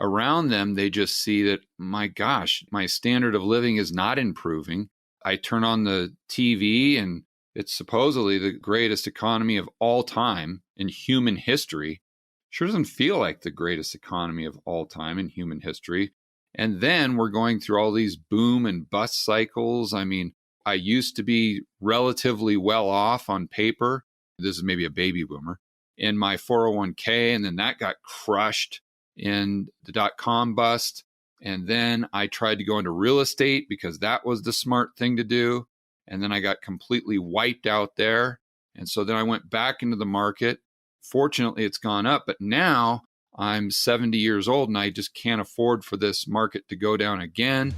around them, they just see that, my gosh, my standard of living is not improving. I turn on the TV and it's supposedly the greatest economy of all time in human history. Sure doesn't feel like the greatest economy of all time in human history. And then we're going through all these boom and bust cycles. I mean, I used to be relatively well off on paper. This is maybe a baby boomer in my 401k. And then that got crushed in the dot-com bust. And then I tried to go into real estate because that was the smart thing to do. And then I got completely wiped out there. And so then I went back into the market. Fortunately, it's gone up. But now I'm 70 years old and I just can't afford for this market to go down again.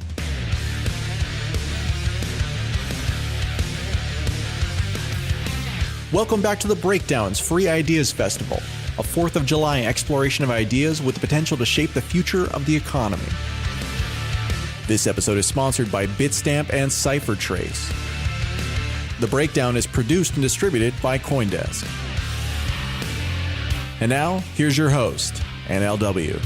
Welcome back to The Breakdown's Free Ideas Festival, a 4th of July exploration of ideas with the potential to shape the future of the economy. This episode is sponsored by Bitstamp and CipherTrace. The Breakdown is produced and distributed by CoinDesk. And now, here's your host, NLW.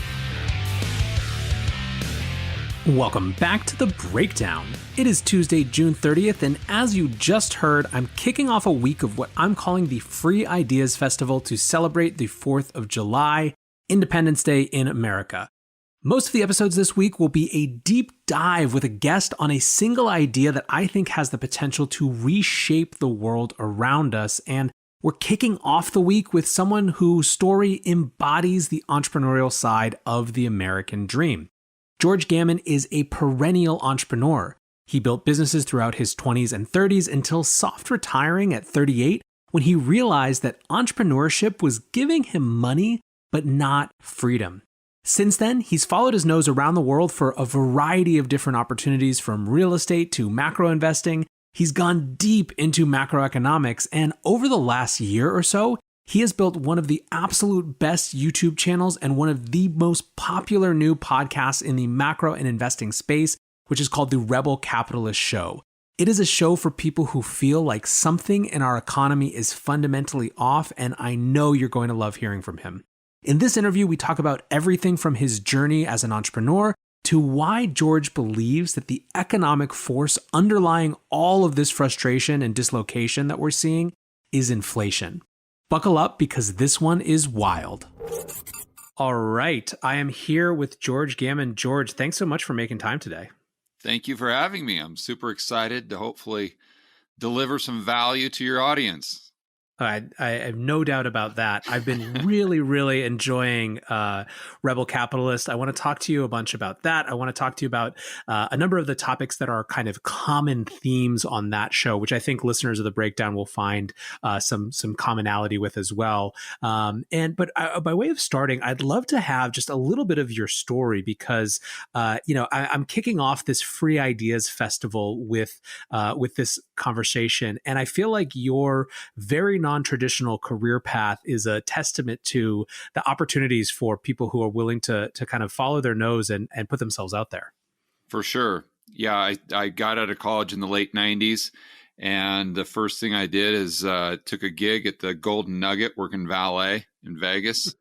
Welcome back to The Breakdown. It is Tuesday, June 30th, and as you just heard, I'm kicking off a week of what I'm calling the Free Ideas Festival to celebrate the 4th of July, Independence Day in America. Most of the episodes this week will be a deep dive with a guest on a single idea that I think has the potential to reshape the world around us, and we're kicking off the week with someone whose story embodies the entrepreneurial side of the American dream. George Gammon is a perennial entrepreneur. He built businesses throughout his 20s and 30s until soft retiring at 38 when he realized that entrepreneurship was giving him money, but not freedom. Since then, he's followed his nose around the world for a variety of different opportunities from real estate to macro investing. He's gone deep into macroeconomics, and over the last year or so, he has built one of the absolute best YouTube channels and one of the most popular new podcasts in the macro and investing space, which is called The Rebel Capitalist Show. It is a show for people who feel like something in our economy is fundamentally off, and I know you're going to love hearing from him. In this interview, we talk about everything from his journey as an entrepreneur to why George believes that the economic force underlying all of this frustration and dislocation that we're seeing is inflation. Buckle up because this one is wild. All right, I am here with George Gammon. George, thanks so much for making time today. Thank you for having me. I'm super excited to hopefully deliver some value to your audience. I have no doubt about that. I've been really enjoying Rebel Capitalist. I want to talk to you a bunch about that. I want to talk to you about a number of the topics that are kind of common themes on that show, which I think listeners of The Breakdown will find some commonality with as well. But by way of starting, I'd love to have just a little bit of your story because I'm kicking off this Free Ideas Festival with this conversation, and I feel like your very non-traditional career path is a testament to the opportunities for people who are willing to kind of follow their nose and put themselves out there. For sure. Yeah, I got out of college in the late 90s, and the first thing I did is took a gig at the Golden Nugget working valet in Vegas.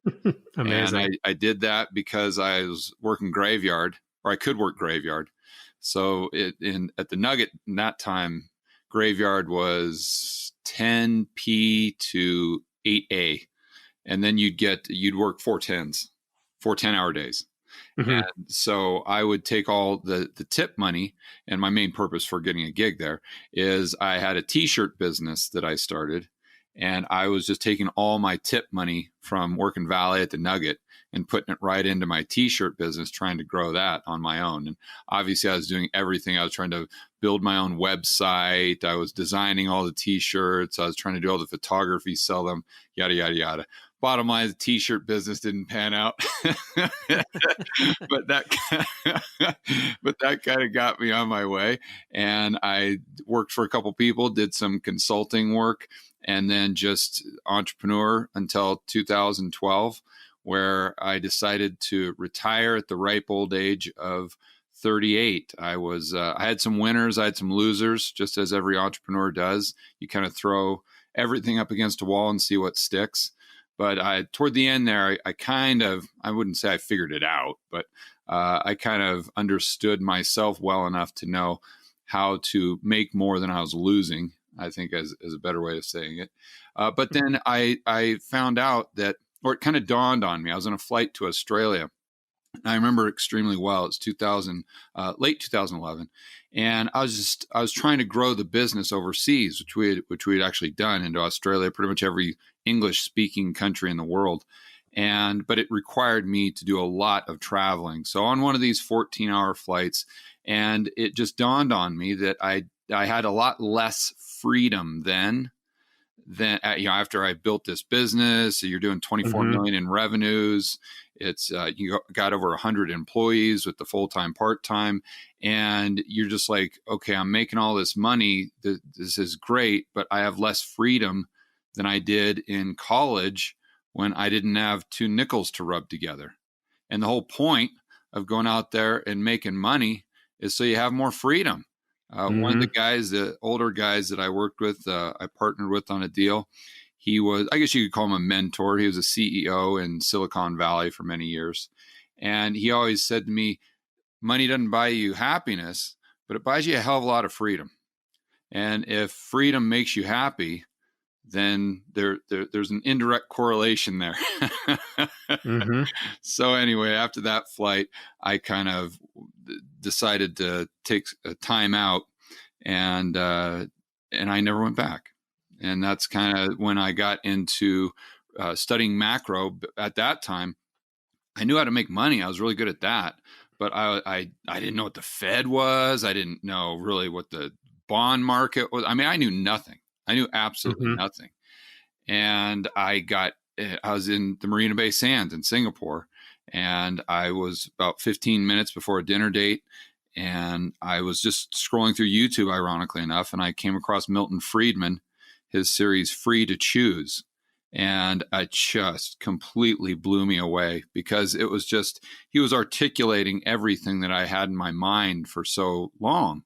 Amazing. And I did that because I was working graveyard, or I could work graveyard. So at the Nugget in that time, graveyard was 10P to 8A. And then you'd work 4 10-hour days. Mm-hmm. And so I would take all the tip money, and my main purpose for getting a gig there is I had a t-shirt business that I started, and I was just taking all my tip money from working valet at the Nugget and putting it right into my t-shirt business, trying to grow that on my own. And obviously I was doing everything. I was trying to build my own website. I was designing all the t-shirts. I was trying to do all the photography, sell them, yada, yada, yada. Bottom line, the t-shirt business didn't pan out, but that kind of got me on my way. And I worked for a couple people, did some consulting work, and then just entrepreneur until 2012, where I decided to retire at the ripe old age of 38. I had some winners, I had some losers, just as every entrepreneur does. You kind of throw everything up against a wall and see what sticks. But toward the end there, I kind of, I wouldn't say I figured it out, but I kind of understood myself well enough to know how to make more than I was losing, I think is a better way of saying it. But then I found out that, or it kind of dawned on me. I was on a flight to Australia. I remember extremely well. It's late 2011, and I was trying to grow the business overseas, which we had actually done into Australia, pretty much every English speaking country in the world, but it required me to do a lot of traveling. So on one of these 14-hour flights, and it just dawned on me that I had a lot less freedom then after I built this business. So you're doing 24 million in revenues. It's you got over 100 employees with the full-time, part-time, and you're just like, okay, I'm making all this money. This is great, but I have less freedom than I did in college when I didn't have two nickels to rub together. And the whole point of going out there and making money is so you have more freedom. One of the guys, the older guys that I worked with, I partnered with on a deal. He was, I guess you could call him a mentor. He was a CEO in Silicon Valley for many years. And he always said to me, money doesn't buy you happiness, but it buys you a hell of a lot of freedom. And if freedom makes you happy, then there's an indirect correlation there. So anyway, after that flight, I kind of decided to take a time out, and I never went back. And that's kind of when I got into studying macro. At that time, I knew how to make money. I was really good at that, but I didn't know what the Fed was. I didn't know really what the bond market was. I mean, I knew nothing. I knew absolutely nothing. And I was in the Marina Bay Sands in Singapore, and I was about 15 minutes before a dinner date. And I was just scrolling through YouTube, ironically enough, and I came across Milton Friedman, his series Free to Choose. And it just completely blew me away, because it was just, he was articulating everything that I had in my mind for so long.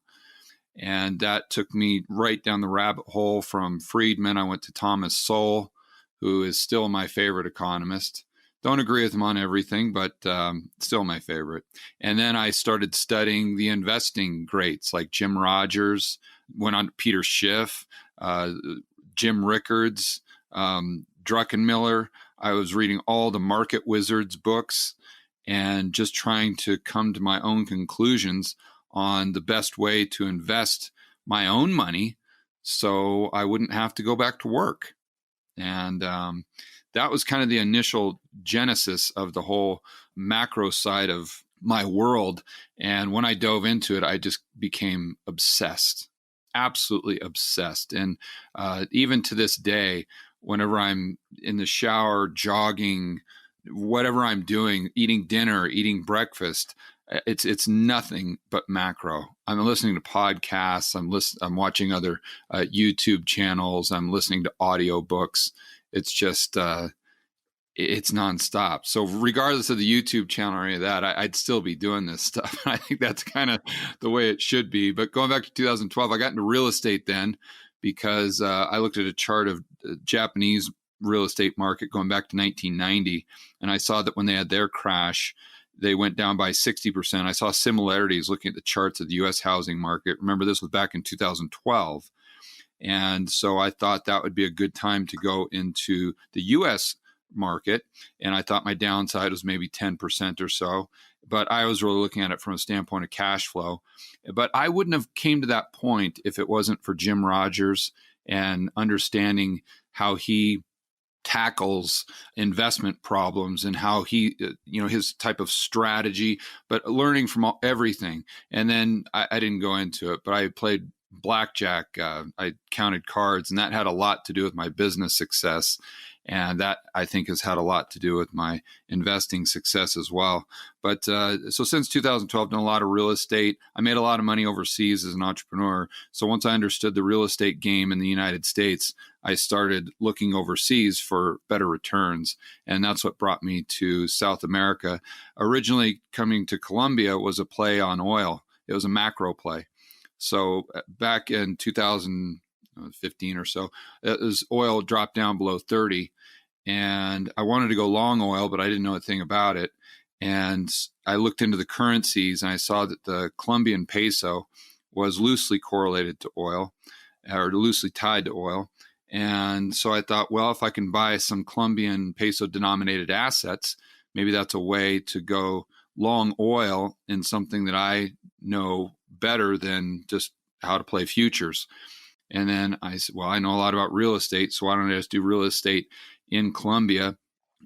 And that took me right down the rabbit hole. From Friedman, I went to Thomas Sowell, who is still my favorite economist. Don't agree with him on everything, but still my favorite. And then I started studying the investing greats like Jim Rogers, went on to Peter Schiff, Jim Rickards, Druckenmiller. I was reading all the Market Wizards books and just trying to come to my own conclusions on the best way to invest my own money so I wouldn't have to go back to work. And that was kind of the initial genesis of the whole macro side of my world. And when I dove into it, I just became obsessed, absolutely obsessed. And even to this day, whenever I'm in the shower, jogging, whatever I'm doing, eating dinner, eating breakfast, it's nothing but macro. I'm listening to podcasts. I'm watching other YouTube channels. I'm listening to audiobooks. It's just it's nonstop. So regardless of the YouTube channel or any of that, I'd still be doing this stuff. I think that's kind of the way it should be. But going back to 2012, I got into real estate then, because I looked at a chart of the Japanese real estate market going back to 1990, and I saw that when they had their crash, they went down by 60%. I saw similarities looking at the charts of the U.S. housing market. Remember, this was back in 2012. And so I thought that would be a good time to go into the U.S. market. And I thought my downside was maybe 10% or so. But I was really looking at it from a standpoint of cash flow. But I wouldn't have came to that point if it wasn't for Jim Rogers and understanding how he tackles investment problems and how he, his type of strategy, but learning from everything. And then I didn't go into it, but I played blackjack. I counted cards, and that had a lot to do with my business success. And that, I think, has had a lot to do with my investing success as well. But so since 2012, I've done a lot of real estate. I made a lot of money overseas as an entrepreneur. So once I understood the real estate game in the United States, I started looking overseas for better returns. And that's what brought me to South America. Originally coming to Colombia was a play on oil. It was a macro play. So back in 2015 or so, as oil dropped down below 30, and I wanted to go long oil, but I didn't know a thing about it. And I looked into the currencies and I saw that the Colombian peso was loosely correlated to oil, or loosely tied to oil. And so I thought, well, if I can buy some Colombian peso denominated assets, maybe that's a way to go long oil in something that I know better than just how to play futures. And then I said, well, I know a lot about real estate, so why don't I just do real estate in Colombia?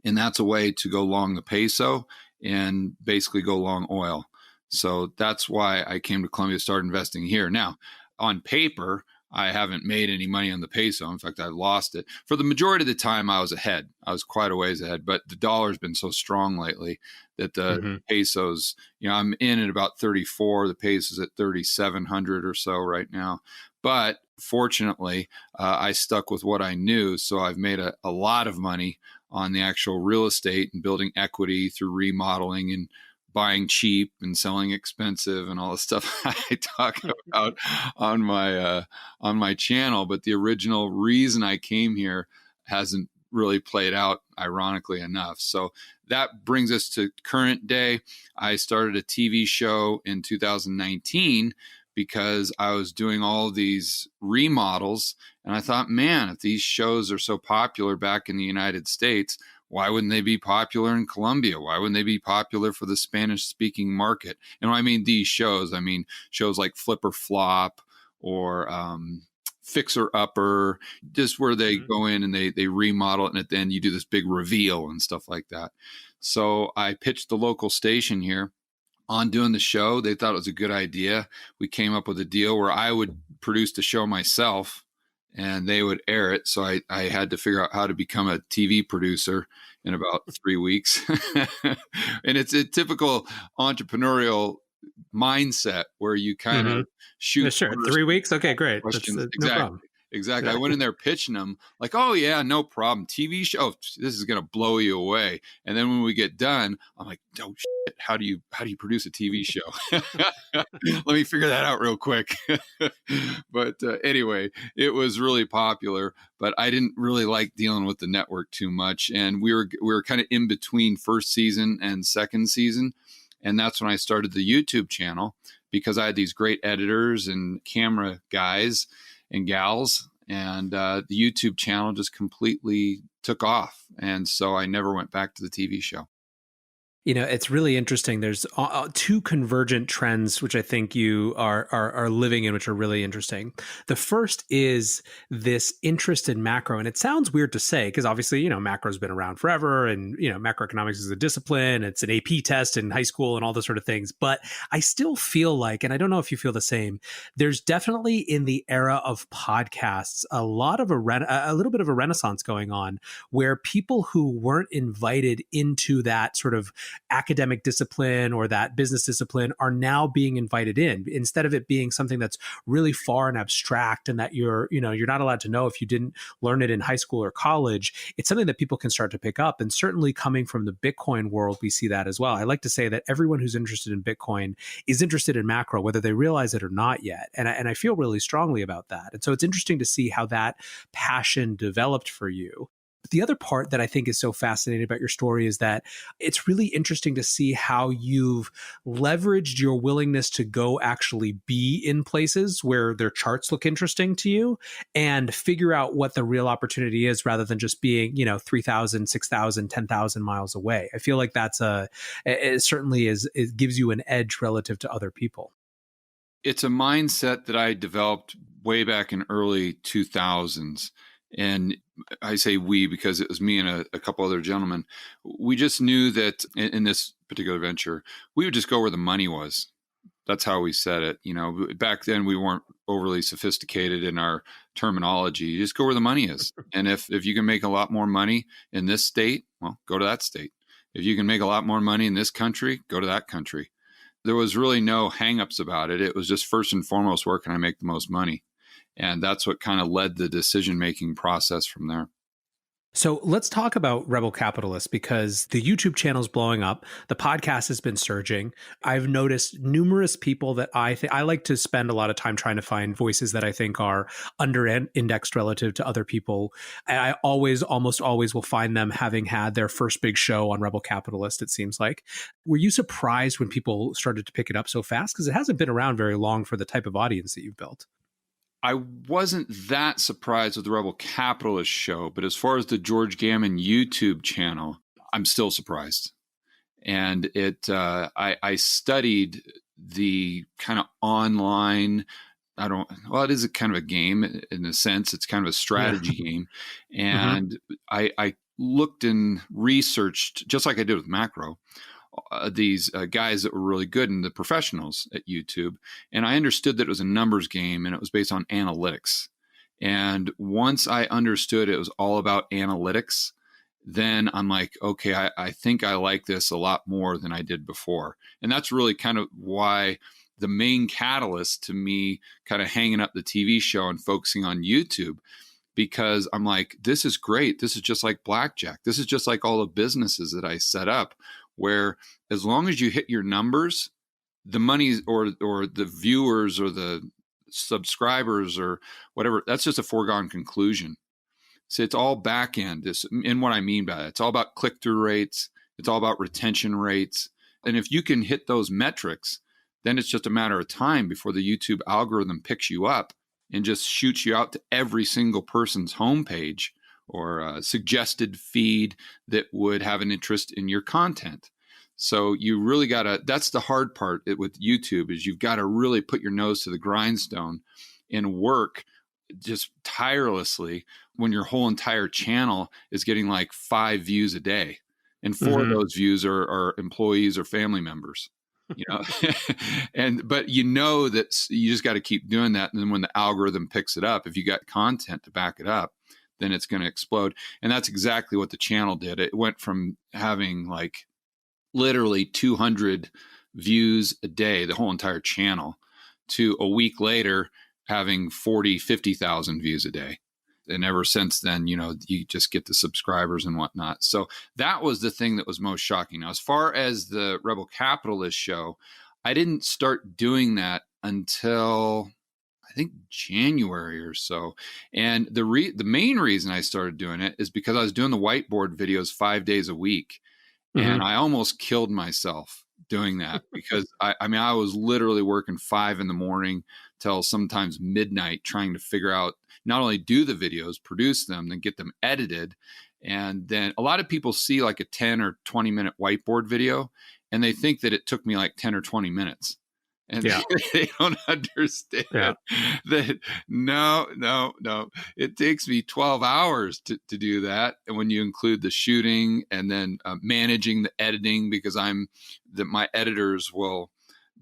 And that's a way to go long the peso and basically go long oil. So that's why I came to Colombia, started investing here. Now, on paper, I haven't made any money on the peso. In fact, I lost it. For the majority of the time, I was ahead. I was quite a ways ahead, but the dollar's been so strong lately that the pesos, I'm in at about 34. The peso's at 3,700 or so right now. But fortunately, I stuck with what I knew. So I've made a lot of money on the actual real estate and building equity through remodeling and buying cheap and selling expensive and all the stuff I talk about on my channel. But the original reason I came here hasn't really played out, ironically enough. So that brings us to current day. I started a TV show in 2019 because I was doing all of these remodels. And I thought, man, if these shows are so popular back in the United States, why wouldn't they be popular in Colombia? Why wouldn't they be popular for the Spanish-speaking market? And when I mean these shows, I mean shows like Flip or Flop or Fixer Upper, just where they go in and they remodel it, and at the end you do this big reveal and stuff like that. So I pitched the local station here on doing the show. They thought it was a good idea. We came up with a deal where I would produce the show myself and they would air it. So I had to figure out how to become a TV producer in about 3 weeks. And it's a typical entrepreneurial mindset where you kind of shoot. Yeah, sure. 3 weeks. Okay, great. Questions. That's, Exactly. no problem. Exactly. I went in there pitching them like, oh yeah, no problem. TV show. Oh, this is going to blow you away. And then when we get done, I'm like, oh shit, how do you produce a TV show? Let me figure that out real quick. But anyway, it was really popular, but I didn't really like dealing with the network too much. And we were kind of in between first season and second season. And that's when I started the YouTube channel, because I had these great editors and camera guys and gals, and the YouTube channel just completely took off. And so I never went back to the TV show. It's really interesting. There's two convergent trends, which I think you are living in, which are really interesting. The first is this interest in macro. And it sounds weird to say, because obviously, macro has been around forever, and, macroeconomics is a discipline. It's an AP test in high school and all those sort of things. But I still feel like, and I don't know if you feel the same, there's definitely in the era of podcasts, a little bit of a renaissance going on, where people who weren't invited into that sort of academic discipline or that business discipline are now being invited in, instead of it being something that's really far and abstract and that you're not allowed to know if you didn't learn it in high school or college. It's something that people can start to pick up. And certainly coming from the Bitcoin world, we see that as well. I like to say that everyone who's interested in Bitcoin is interested in macro, whether they realize it or not yet. And I feel really strongly about that. And so it's interesting to see how that passion developed for you. But the other part that I think is so fascinating about your story is that it's really interesting to see how you've leveraged your willingness to go actually be in places where their charts look interesting to you and figure out what the real opportunity is, rather than just being, 3,000, 6,000, 10,000 miles away. I feel like it certainly it gives you an edge relative to other people. It's a mindset that I developed way back in early 2000s. And I say we because it was me and a couple other gentlemen. We just knew that in this particular venture, we would just go where the money was. That's how we said it. Back then we weren't overly sophisticated in our terminology. You just go where the money is. And if you can make a lot more money in this state, well, go to that state. If you can make a lot more money in this country, go to that country. There was really no hangups about it. It was just first and foremost, where can I make the most money? And that's what kind of led the decision-making process from there. So let's talk about Rebel Capitalist because the YouTube channel is blowing up. The podcast has been surging. I've noticed numerous people that I like to spend a lot of time trying to find voices that I think are under indexed relative to other people. And I almost always will find them having had their first big show on Rebel Capitalist, it seems like. Were you surprised when people started to pick it up so fast? Because it hasn't been around very long for the type of audience that you've built. I wasn't that surprised with the Rebel Capitalist show, but as far as the George Gammon YouTube channel, I'm still surprised. And I studied the kind of online, it is a kind of a game in a sense. It's kind of a strategy game. And I looked and researched, just like I did with macro, these guys that were really good and the professionals at YouTube. And I understood that it was a numbers game and it was based on analytics. And once I understood it was all about analytics, then I'm like, okay, I think I like this a lot more than I did before. And that's really kind of why the main catalyst to me kind of hanging up the TV show and focusing on YouTube, because I'm like, this is great. This is just like blackjack. This is just like all the businesses that I set up, where as long as you hit your numbers, the money or the viewers or the subscribers or whatever, that's just a foregone conclusion. So it's all back end. And what I mean by that, it's all about click-through rates. It's all about retention rates. And if you can hit those metrics, then it's just a matter of time before the YouTube algorithm picks you up and just shoots you out to every single person's homepage or a suggested feed that would have an interest in your content. So you really that's the hard part with YouTube, is you've got to really put your nose to the grindstone and work just tirelessly when your whole entire channel is getting like 5 views a day. And 4 of those views are employees or family members, but that you just got to keep doing that. And then when the algorithm picks it up, if you got content to back it up, then it's going to explode. And that's exactly what the channel did. It went from having like literally 200 views a day, the whole entire channel, to a week later having 50,000 views a day. And ever since then, you just get the subscribers and whatnot. So that was the thing that was most shocking. Now, as far as the Rebel Capitalist show, I didn't start doing that until I think January or so. And the main reason I started doing it is because I was doing the whiteboard videos 5 days a week. And I almost killed myself doing that because I was literally working 5 a.m. till sometimes midnight trying to figure out, not only do the videos, produce them, then get them edited. And then a lot of people see like a 10 or 20 minute whiteboard video and they think that it took me like 10 or 20 minutes. And they don't understand that no, it takes me 12 hours to do that. And when you include the shooting and then managing the editing, because my editors will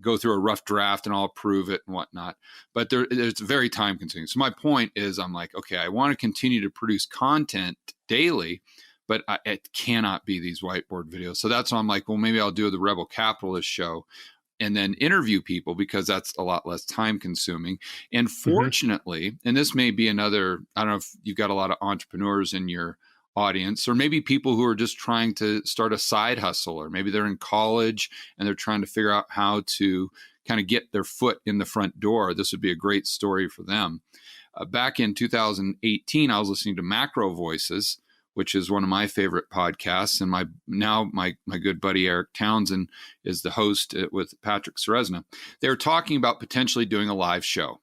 go through a rough draft and I'll approve it and whatnot. But it's very time consuming. So my point is, I'm like, okay, I want to continue to produce content daily, but it cannot be these whiteboard videos. So that's why I'm like, well, maybe I'll do the Rebel Capitalist show and then interview people, because that's a lot less time consuming. And fortunately, and this may be another, I don't know if you've got a lot of entrepreneurs in your audience, or maybe people who are just trying to start a side hustle, or maybe they're in college and they're trying to figure out how to kind of get their foot in the front door. This would be a great story for them. Back in 2018, I was listening to Macro Voices, which is one of my favorite podcasts. And my good buddy Eric Townsend is the host with Patrick Ceresna. They were talking about potentially doing a live show.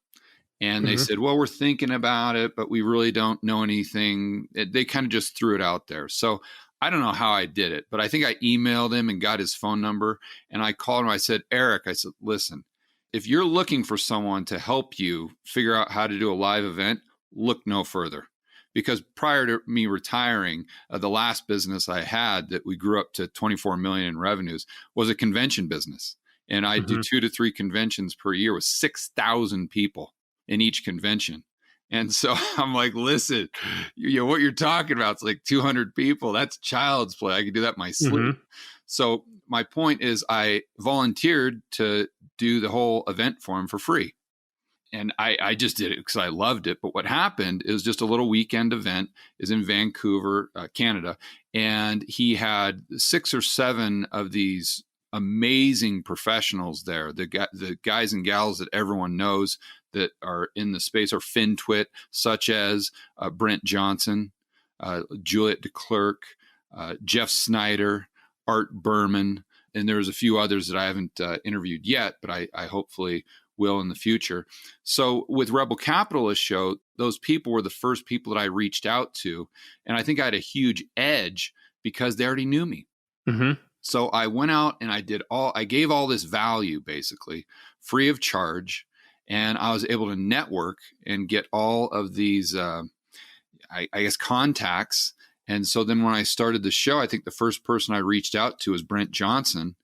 And they said, well, we're thinking about it, but we really don't know anything. They kind of just threw it out there. So I don't know how I did it, but I think I emailed him and got his phone number. And I called him. I said, Eric, I said, listen, if you're looking for someone to help you figure out how to do a live event, look no further. Because prior to me retiring, the last business I had that we grew up to 24 million in revenues was a convention business. And I do 2 to 3 conventions per year with 6,000 people in each convention. And so I'm like, listen, what you're talking about, it's like 200 people. That's child's play. I could do that in my sleep. So my point is I volunteered to do the whole event for him for free. And I just did it because I loved it. But what happened is just a little weekend event is in Vancouver, Canada. And he had 6 or 7 of these amazing professionals there. The guys and gals that everyone knows that are in the space are FinTwit, such as Brent Johnson, Juliet DeClerc, Jeff Snyder, Art Berman. And there's a few others that I haven't interviewed yet, but I hopefully will in the future. So with Rebel Capitalist Show, those people were the first people that I reached out to. And I think I had a huge edge because they already knew me. Mm-hmm. So I went out and I gave all this value basically free of charge. And I was able to network and get all of these, I guess, contacts. And so then when I started the show, I think the first person I reached out to was Brent Johnson.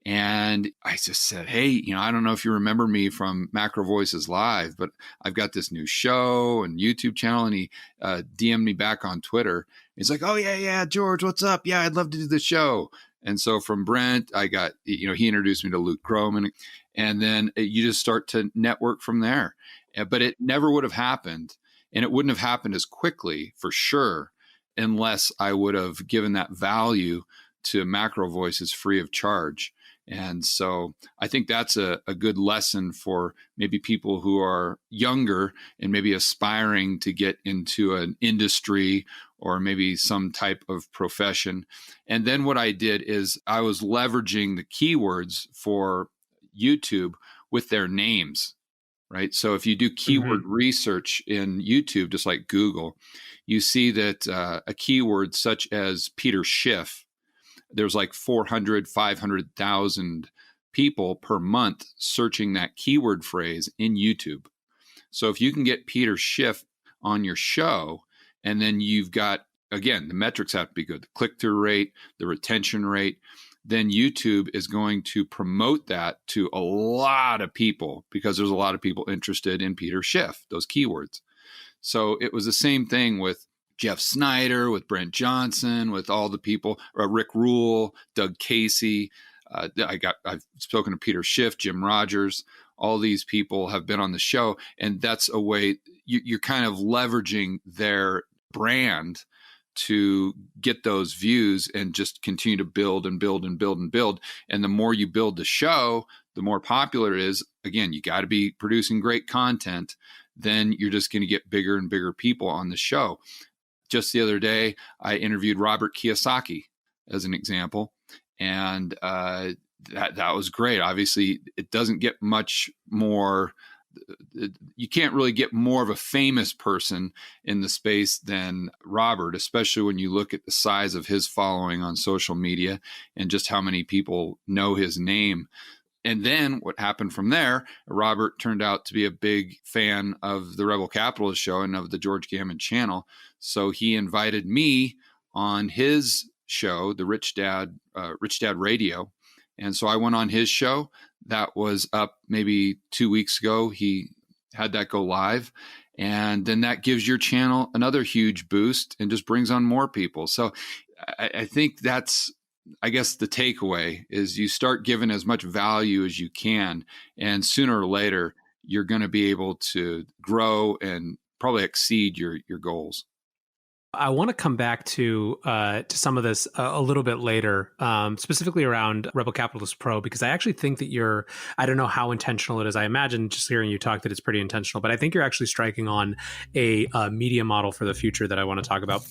And I just said, hey, I don't know if you remember me from Macro Voices Live, but I've got this new show and YouTube channel. And he DM'd me back on Twitter. He's like, oh, yeah, George, what's up? Yeah, I'd love to do the show. And so from Brent, I got, he introduced me to Luke Groman. And then you just start to network from there. But it never would have happened. And it wouldn't have happened as quickly, for sure, unless I would have given that value to Macro Voices free of charge. And so I think that's a good lesson for maybe people who are younger and maybe aspiring to get into an industry or maybe some type of profession. And then what I did is I was leveraging the keywords for YouTube with their names, right? So if you do keyword research in YouTube, just like Google, you see that a keyword such as Peter Schiff, there's like 400, 500,000 people per month searching that keyword phrase in YouTube. So if you can get Peter Schiff on your show, and then you've got, again, the metrics have to be good, the click-through rate, the retention rate, then YouTube is going to promote that to a lot of people because there's a lot of people interested in Peter Schiff, those keywords. So it was the same thing with Jeff Snyder, with Brent Johnson, with all the people, Rick Rule, Doug Casey. I've spoken to Peter Schiff, Jim Rogers. All these people have been on the show, and that's a way you're kind of leveraging their brand to get those views and just continue to build and build and build and build. And the more you build the show, the more popular it is. Again, you got to be producing great content. Then you're just going to get bigger and bigger people on the show. Just the other day, I interviewed Robert Kiyosaki as an example, and that was great. Obviously, it doesn't get much more. You can't really get more of a famous person in the space than Robert, especially when you look at the size of his following on social media and just how many people know his name. And then what happened from there, Robert turned out to be a big fan of the Rebel Capitalist Show and of the George Gammon channel. So he invited me on his show, the Rich Dad Radio. And so I went on his show. That was up maybe 2 weeks ago. He had that go live. And then that gives your channel another huge boost and just brings on more people. So I think that's, I guess the takeaway is you start giving as much value as you can, and sooner or later, you're going to be able to grow and probably exceed your goals. I want to come back to some of this a little bit later, specifically around Rebel Capitalist Pro, because I actually think that I don't know how intentional it is. I imagine just hearing you talk that it's pretty intentional, but I think you're actually striking on a media model for the future that I want to talk about.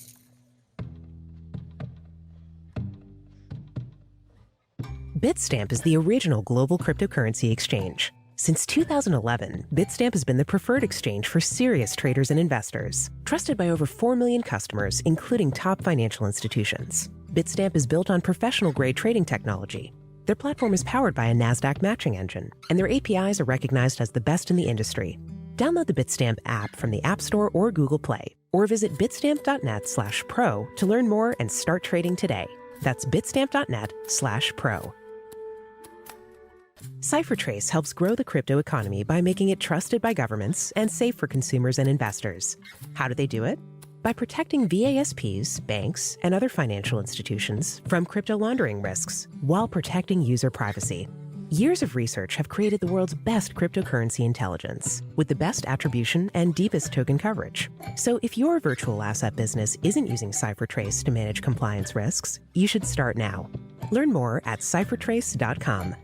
Bitstamp is the original global cryptocurrency exchange. Since 2011, Bitstamp has been the preferred exchange for serious traders and investors. Trusted by over 4 million customers, including top financial institutions. Bitstamp is built on professional-grade trading technology. Their platform is powered by a NASDAQ matching engine, and their APIs are recognized as the best in the industry. Download the Bitstamp app from the App Store or Google Play, or visit bitstamp.net/pro to learn more and start trading today. That's bitstamp.net/pro. CipherTrace helps grow the crypto economy by making it trusted by governments and safe for consumers and investors. How do they do it? By protecting VASPs, banks, and other financial institutions from crypto laundering risks while protecting user privacy. Years of research have created the world's best cryptocurrency intelligence with the best attribution and deepest token coverage. So if your virtual asset business isn't using CipherTrace to manage compliance risks, you should start now. Learn more at CipherTrace.com.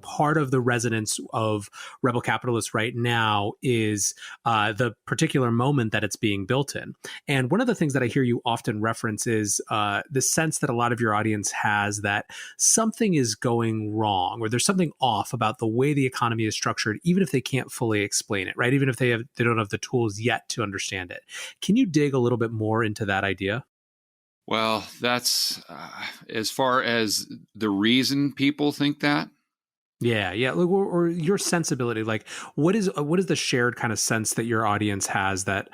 Part of the resonance of Rebel Capitalist right now is the particular moment that it's being built in. And one of the things that I hear you often reference is the sense that a lot of your audience has that something is going wrong or there's something off about the way the economy is structured, even if they can't fully explain it, right? Even if they don't have the tools yet to understand it. Can you dig a little bit more into that idea? Well, that's as far as the reason people think that. Yeah. Or your sensibility, like what is the shared kind of sense that your audience has that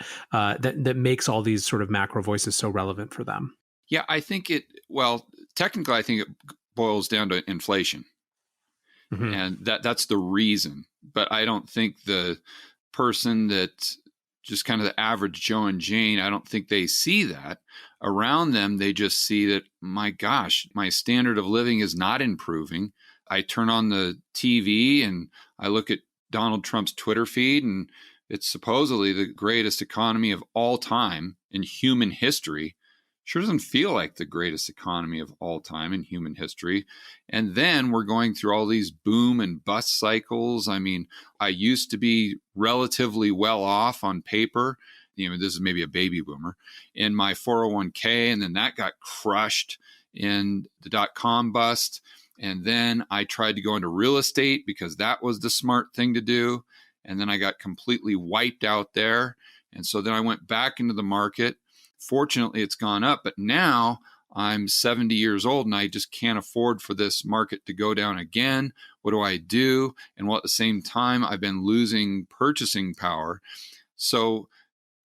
makes all these sort of macro voices so relevant for them? Yeah, I think technically, I think it boils down to inflation, and that's the reason. But I don't think the person that just kind of the average Joe and Jane, I don't think they see that around them. They just see that, my gosh, my standard of living is not improving. I turn on the TV and I look at Donald Trump's Twitter feed, and it's supposedly the greatest economy of all time in human history. Sure doesn't feel like the greatest economy of all time in human history. And then we're going through all these boom and bust cycles. I mean, I used to be relatively well off on paper. This is maybe a baby boomer in my 401k, and then that got crushed in the dot-com bust. And then I tried to go into real estate because that was the smart thing to do. And then I got completely wiped out there. And so then I went back into the market. Fortunately, it's gone up. But now I'm 70 years old and I just can't afford for this market to go down again. What do I do? And while at the same time, I've been losing purchasing power. So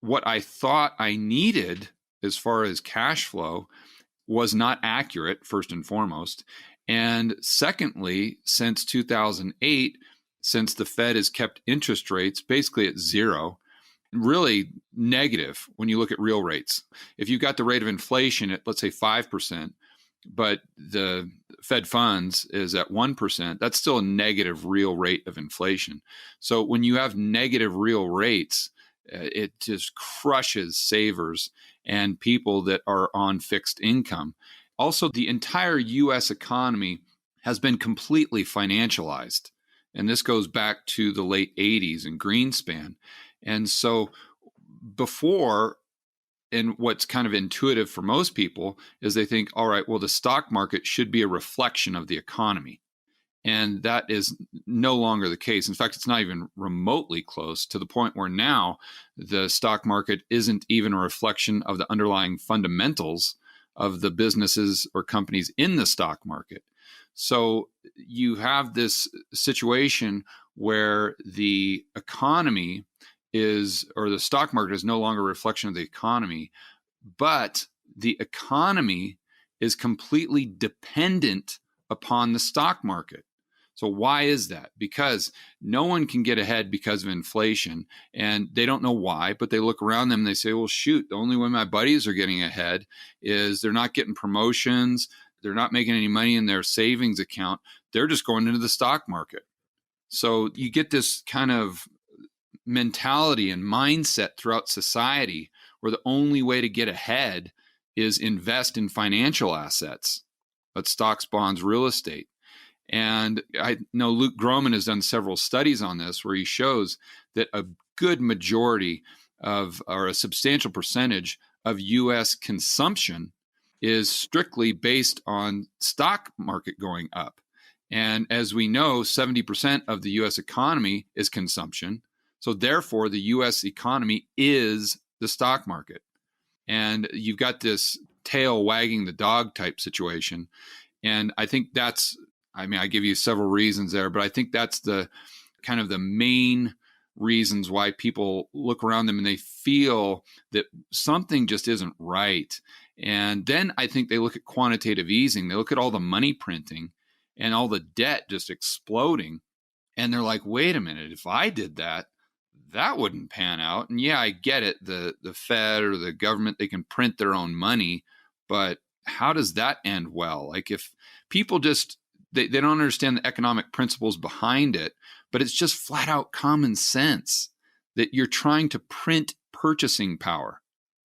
what I thought I needed as far as cash flow was not accurate, first and foremost. And secondly, since 2008, since the Fed has kept interest rates basically at zero, really negative when you look at real rates. If you've got the rate of inflation at, let's say, 5%, but the Fed funds is at 1%, that's still a negative real rate of inflation. So when you have negative real rates, it just crushes savers and people that are on fixed income. Also, the entire U.S. economy has been completely financialized. And this goes back to the late 80s and Greenspan. And so before, and what's kind of intuitive for most people is they think, all right, well, the stock market should be a reflection of the economy. And that is no longer the case. In fact, it's not even remotely close, to the point where now the stock market isn't even a reflection of the underlying fundamentals of the businesses or companies in the stock market. So you have this situation where the economy is, or the stock market is no longer a reflection of the economy, but the economy is completely dependent upon the stock market. So why is that? Because no one can get ahead because of inflation, and they don't know why, but they look around them and they say, well, shoot, the only way my buddies are getting ahead is they're not getting promotions. They're not making any money in their savings account. They're just going into the stock market. So you get this kind of mentality and mindset throughout society where the only way to get ahead is invest in financial assets, but stocks, bonds, real estate. And I know Luke Groman has done several studies on this where he shows that a good majority of, or a substantial percentage of U.S. consumption is strictly based on stock market going up. And as we know, 70% of the U.S. economy is consumption. So therefore, the U.S. economy is the stock market. And you've got this tail wagging the dog type situation. And I think that's, I give you several reasons there, but I think that's the kind of the main reasons why people look around them and they feel that something just isn't right. And then I think they look at quantitative easing. They look at all the money printing and all the debt just exploding. And they're like, wait a minute, if I did that, that wouldn't pan out. And yeah, I get it. The Fed or the government, they can print their own money, but how does that end well? Like if people just, they don't understand the economic principles behind it, but it's just flat out common sense that you're trying to print purchasing power.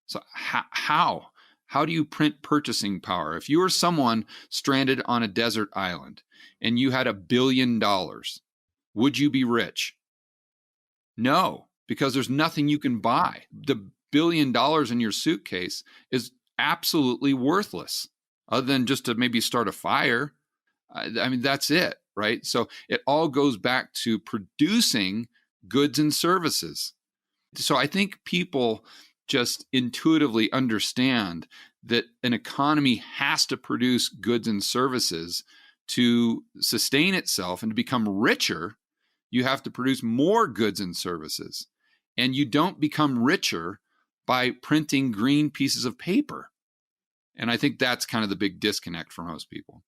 So how do you print purchasing power? If you were someone stranded on a desert island and you had $1 billion, would you be rich? No, because there's nothing you can buy. The $1 billion in your suitcase is absolutely worthless, other than just to maybe start a fire. I mean, that's it, right? So it all goes back to producing goods and services. So I think people just intuitively understand that an economy has to produce goods and services to sustain itself, and to become richer, you have to produce more goods and services. And you don't become richer by printing green pieces of paper. And I think that's kind of the big disconnect for most people.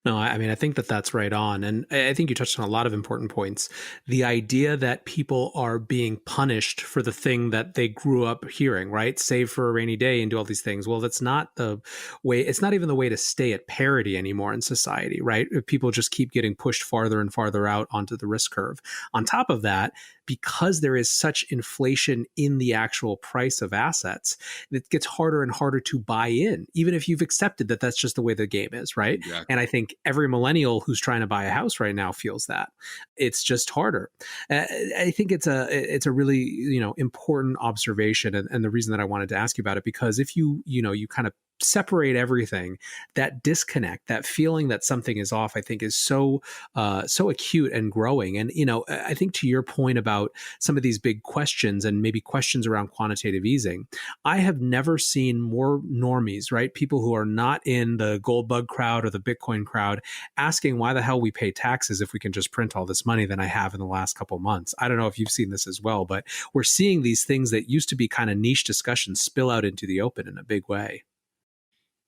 No, I mean, I think that that's right on. And I think you touched on a lot of important points. The idea that people are being punished for the thing that they grew up hearing, right? Save for a rainy day and do all these things. Well, that's not the way, it's not even the way to stay at parity anymore in society, right? People just keep getting pushed farther and farther out onto the risk curve. On top of that, because there is such inflation in the actual price of assets, it gets harder and harder to buy in, even if you've accepted that that's just the way the game is, right? Exactly. And I think every millennial who's trying to buy a house right now feels that. It's just harder. I think it's a really, important observation, and the reason that I wanted to ask you about it, because if you kind of separate everything, that disconnect, that feeling that something is off, I think is so acute and growing. And, I think to your point about some of these big questions, and maybe questions around quantitative easing, I have never seen more normies, right? People who are not in the gold bug crowd or the Bitcoin crowd asking why the hell we pay taxes if we can just print all this money than I have in the last couple of months. I don't know if you've seen this as well, but we're seeing these things that used to be kind of niche discussions spill out into the open in a big way.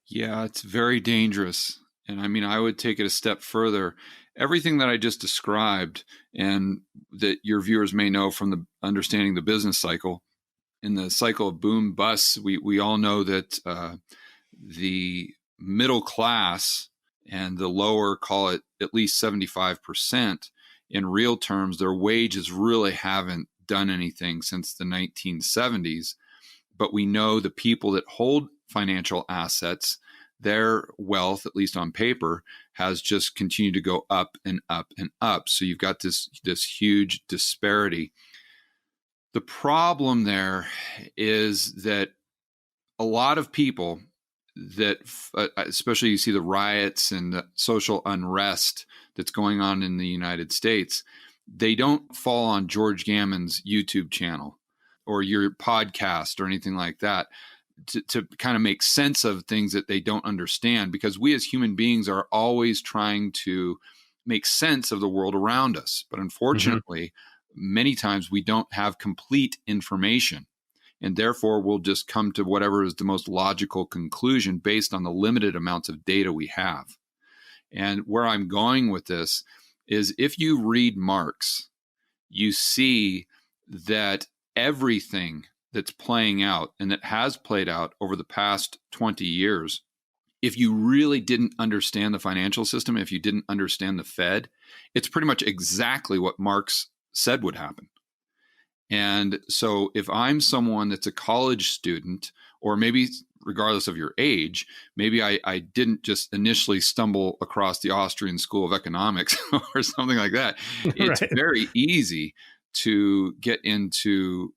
Yeah, it's very dangerous. And I mean, I would take it a step further. Everything that I just described, and that your viewers may know from the understanding the business cycle, in the cycle of boom bust, we all know that the middle class and the lower, call it at least 75%, in real terms, their wages really haven't done anything since the 1970s. But we know the people that hold financial assets, their wealth, at least on paper, has just continued to go up and up and up. So you've got this huge disparity. The problem there is that a lot of people that, especially you see the riots and the social unrest that's going on in the United States, they don't fall on George Gammon's YouTube channel or your podcast or anything like that to kind of make sense of things that they don't understand, because we as human beings are always trying to make sense of the world around us. But unfortunately, many times we don't have complete information, and therefore we'll just come to whatever is the most logical conclusion based on the limited amounts of data we have. And where I'm going with this is, if you read Marx, you see that everything that's playing out and that has played out over the past 20 years, if you really didn't understand the financial system, if you didn't understand the Fed, it's pretty much exactly what Marx said would happen. And so if I'm someone that's a college student, or maybe regardless of your age, maybe I didn't just initially stumble across the Austrian School of Economics or something like that, it's Right. very easy to get into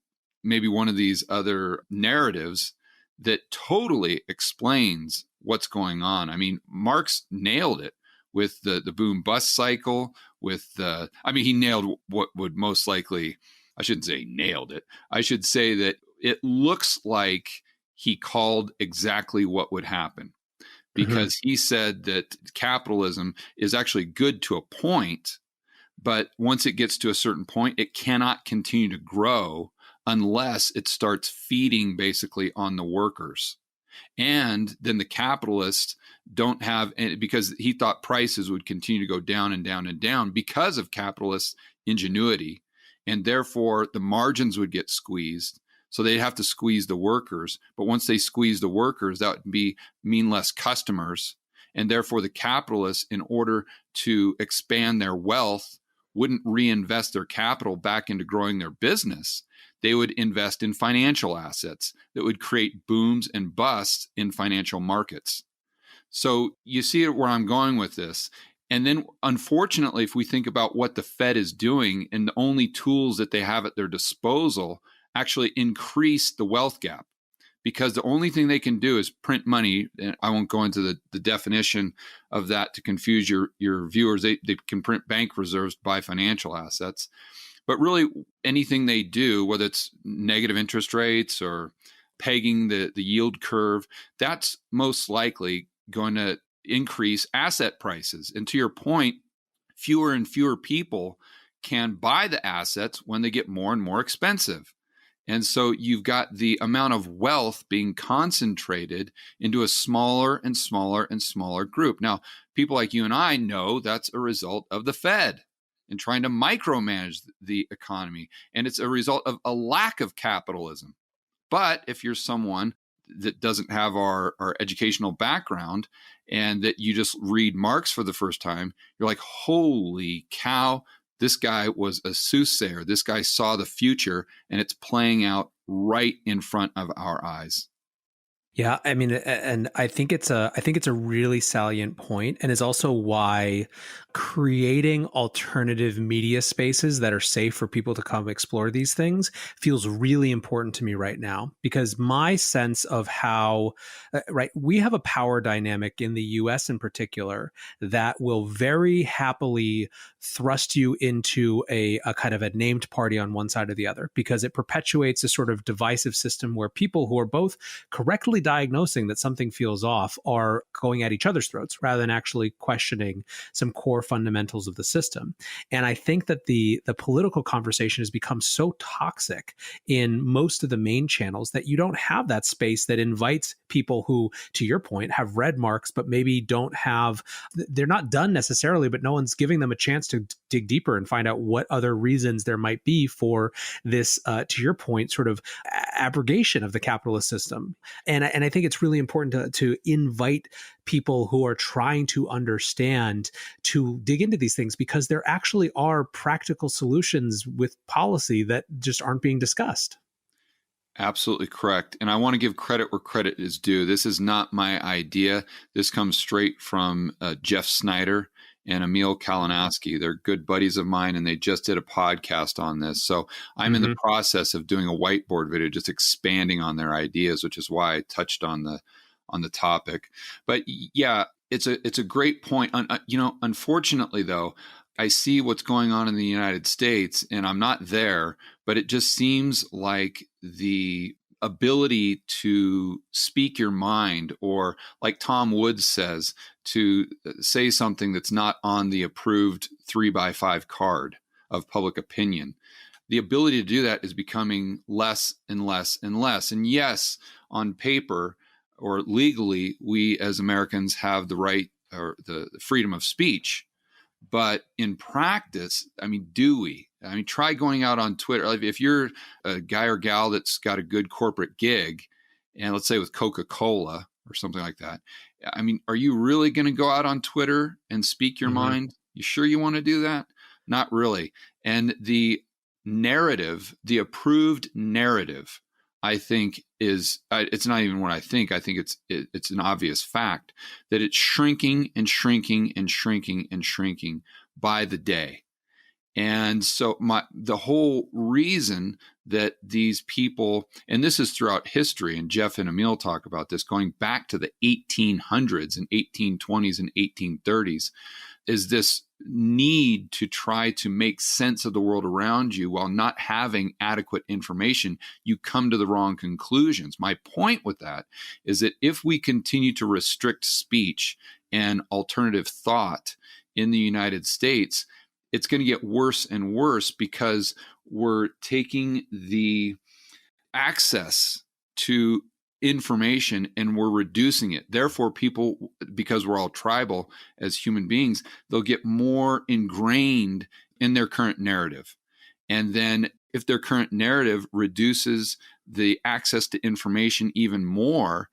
maybe one of these other narratives that totally explains what's going on. I mean, Marx nailed it with the boom bust cycle, he nailed what would most likely, I shouldn't say nailed it. I should say that it looks like he called exactly what would happen, because he said that capitalism is actually good to a point, but once it gets to a certain point, it cannot continue to grow unless it starts feeding basically on the workers. And then the capitalists don't have, because he thought prices would continue to go down and down and down because of capitalist ingenuity. And therefore the margins would get squeezed. So they'd have to squeeze the workers. But once they squeeze the workers, that would mean less customers. And therefore, the capitalists, in order to expand their wealth, wouldn't reinvest their capital back into growing their business. They would invest in financial assets that would create booms and busts in financial markets. So you see where I'm going with this. And then, unfortunately, if we think about what the Fed is doing and the only tools that they have at their disposal actually increase the wealth gap, because the only thing they can do is print money. And I won't go into the definition of that to confuse your viewers. They can print bank reserves to buy financial assets. But really, anything they do, whether it's negative interest rates or pegging the yield curve, that's most likely going to increase asset prices. And to your point, fewer and fewer people can buy the assets when they get more and more expensive. And so you've got the amount of wealth being concentrated into a smaller and smaller and smaller group. Now, people like you and I know that's a result of the Fed and trying to micromanage the economy. And it's a result of a lack of capitalism. But if you're someone that doesn't have our educational background and that you just read Marx for the first time, you're like, holy cow, this guy was a soothsayer. This guy saw the future, and it's playing out right in front of our eyes. Yeah, I mean, and I think it's a really salient point, and is also why creating alternative media spaces that are safe for people to come explore these things feels really important to me right now. Because my sense of how, right, we have a power dynamic in the U.S. in particular that will very happily thrust you into a kind of a named party on one side or the other, because it perpetuates a sort of divisive system where people who are both correctly diagnosing that something feels off are going at each other's throats rather than actually questioning some core fundamentals of the system. And I think that the political conversation has become so toxic in most of the main channels that you don't have that space that invites people who, to your point, have read Marx, but maybe don't have, they're not done necessarily, but no one's giving them a chance to dig deeper and find out what other reasons there might be for this, to your point, sort of abrogation of the capitalist system. And I think it's really important to invite people who are trying to understand to dig into these things, because there actually are practical solutions with policy that just aren't being discussed. Absolutely correct. And I want to give credit where credit is due. This is not my idea. This comes straight from Jeff Snyder and Emil Kalinowski. They're good buddies of mine, and they just did a podcast on this. So I'm in the process of doing a whiteboard video, just expanding on their ideas, which is why I touched on the topic. But yeah, it's a great point. Unfortunately, though, I see what's going on in the United States, and I'm not there, but it just seems like the ability to speak your mind, or like Tom Woods says, to say something that's not on the approved 3x5 card of public opinion. The ability to do that is becoming less and less and less. And yes, on paper or legally, we as Americans have the right or the freedom of speech. But in practice, I mean, do we? I mean, try going out on Twitter. Like if you're a guy or gal that's got a good corporate gig, and let's say with Coca-Cola or something like that, I mean, are you really going to go out on Twitter and speak your mind? You sure you want to do that? Not really. And the narrative, the approved narrative, I think is, it's not even what I think it's an obvious fact that it's shrinking and shrinking and shrinking and shrinking by the day. And so the whole reason that these people, and this is throughout history, and Jeff and Emil talk about this, going back to the 1800s and 1820s and 1830s, is this need to try to make sense of the world around you while not having adequate information. You come to the wrong conclusions. My point with that is that if we continue to restrict speech and alternative thought in the United States, it's going to get worse and worse, because we're taking the access to information and we're reducing it. Therefore, people, because we're all tribal as human beings, they'll get more ingrained in their current narrative. And then if their current narrative reduces the access to information even more,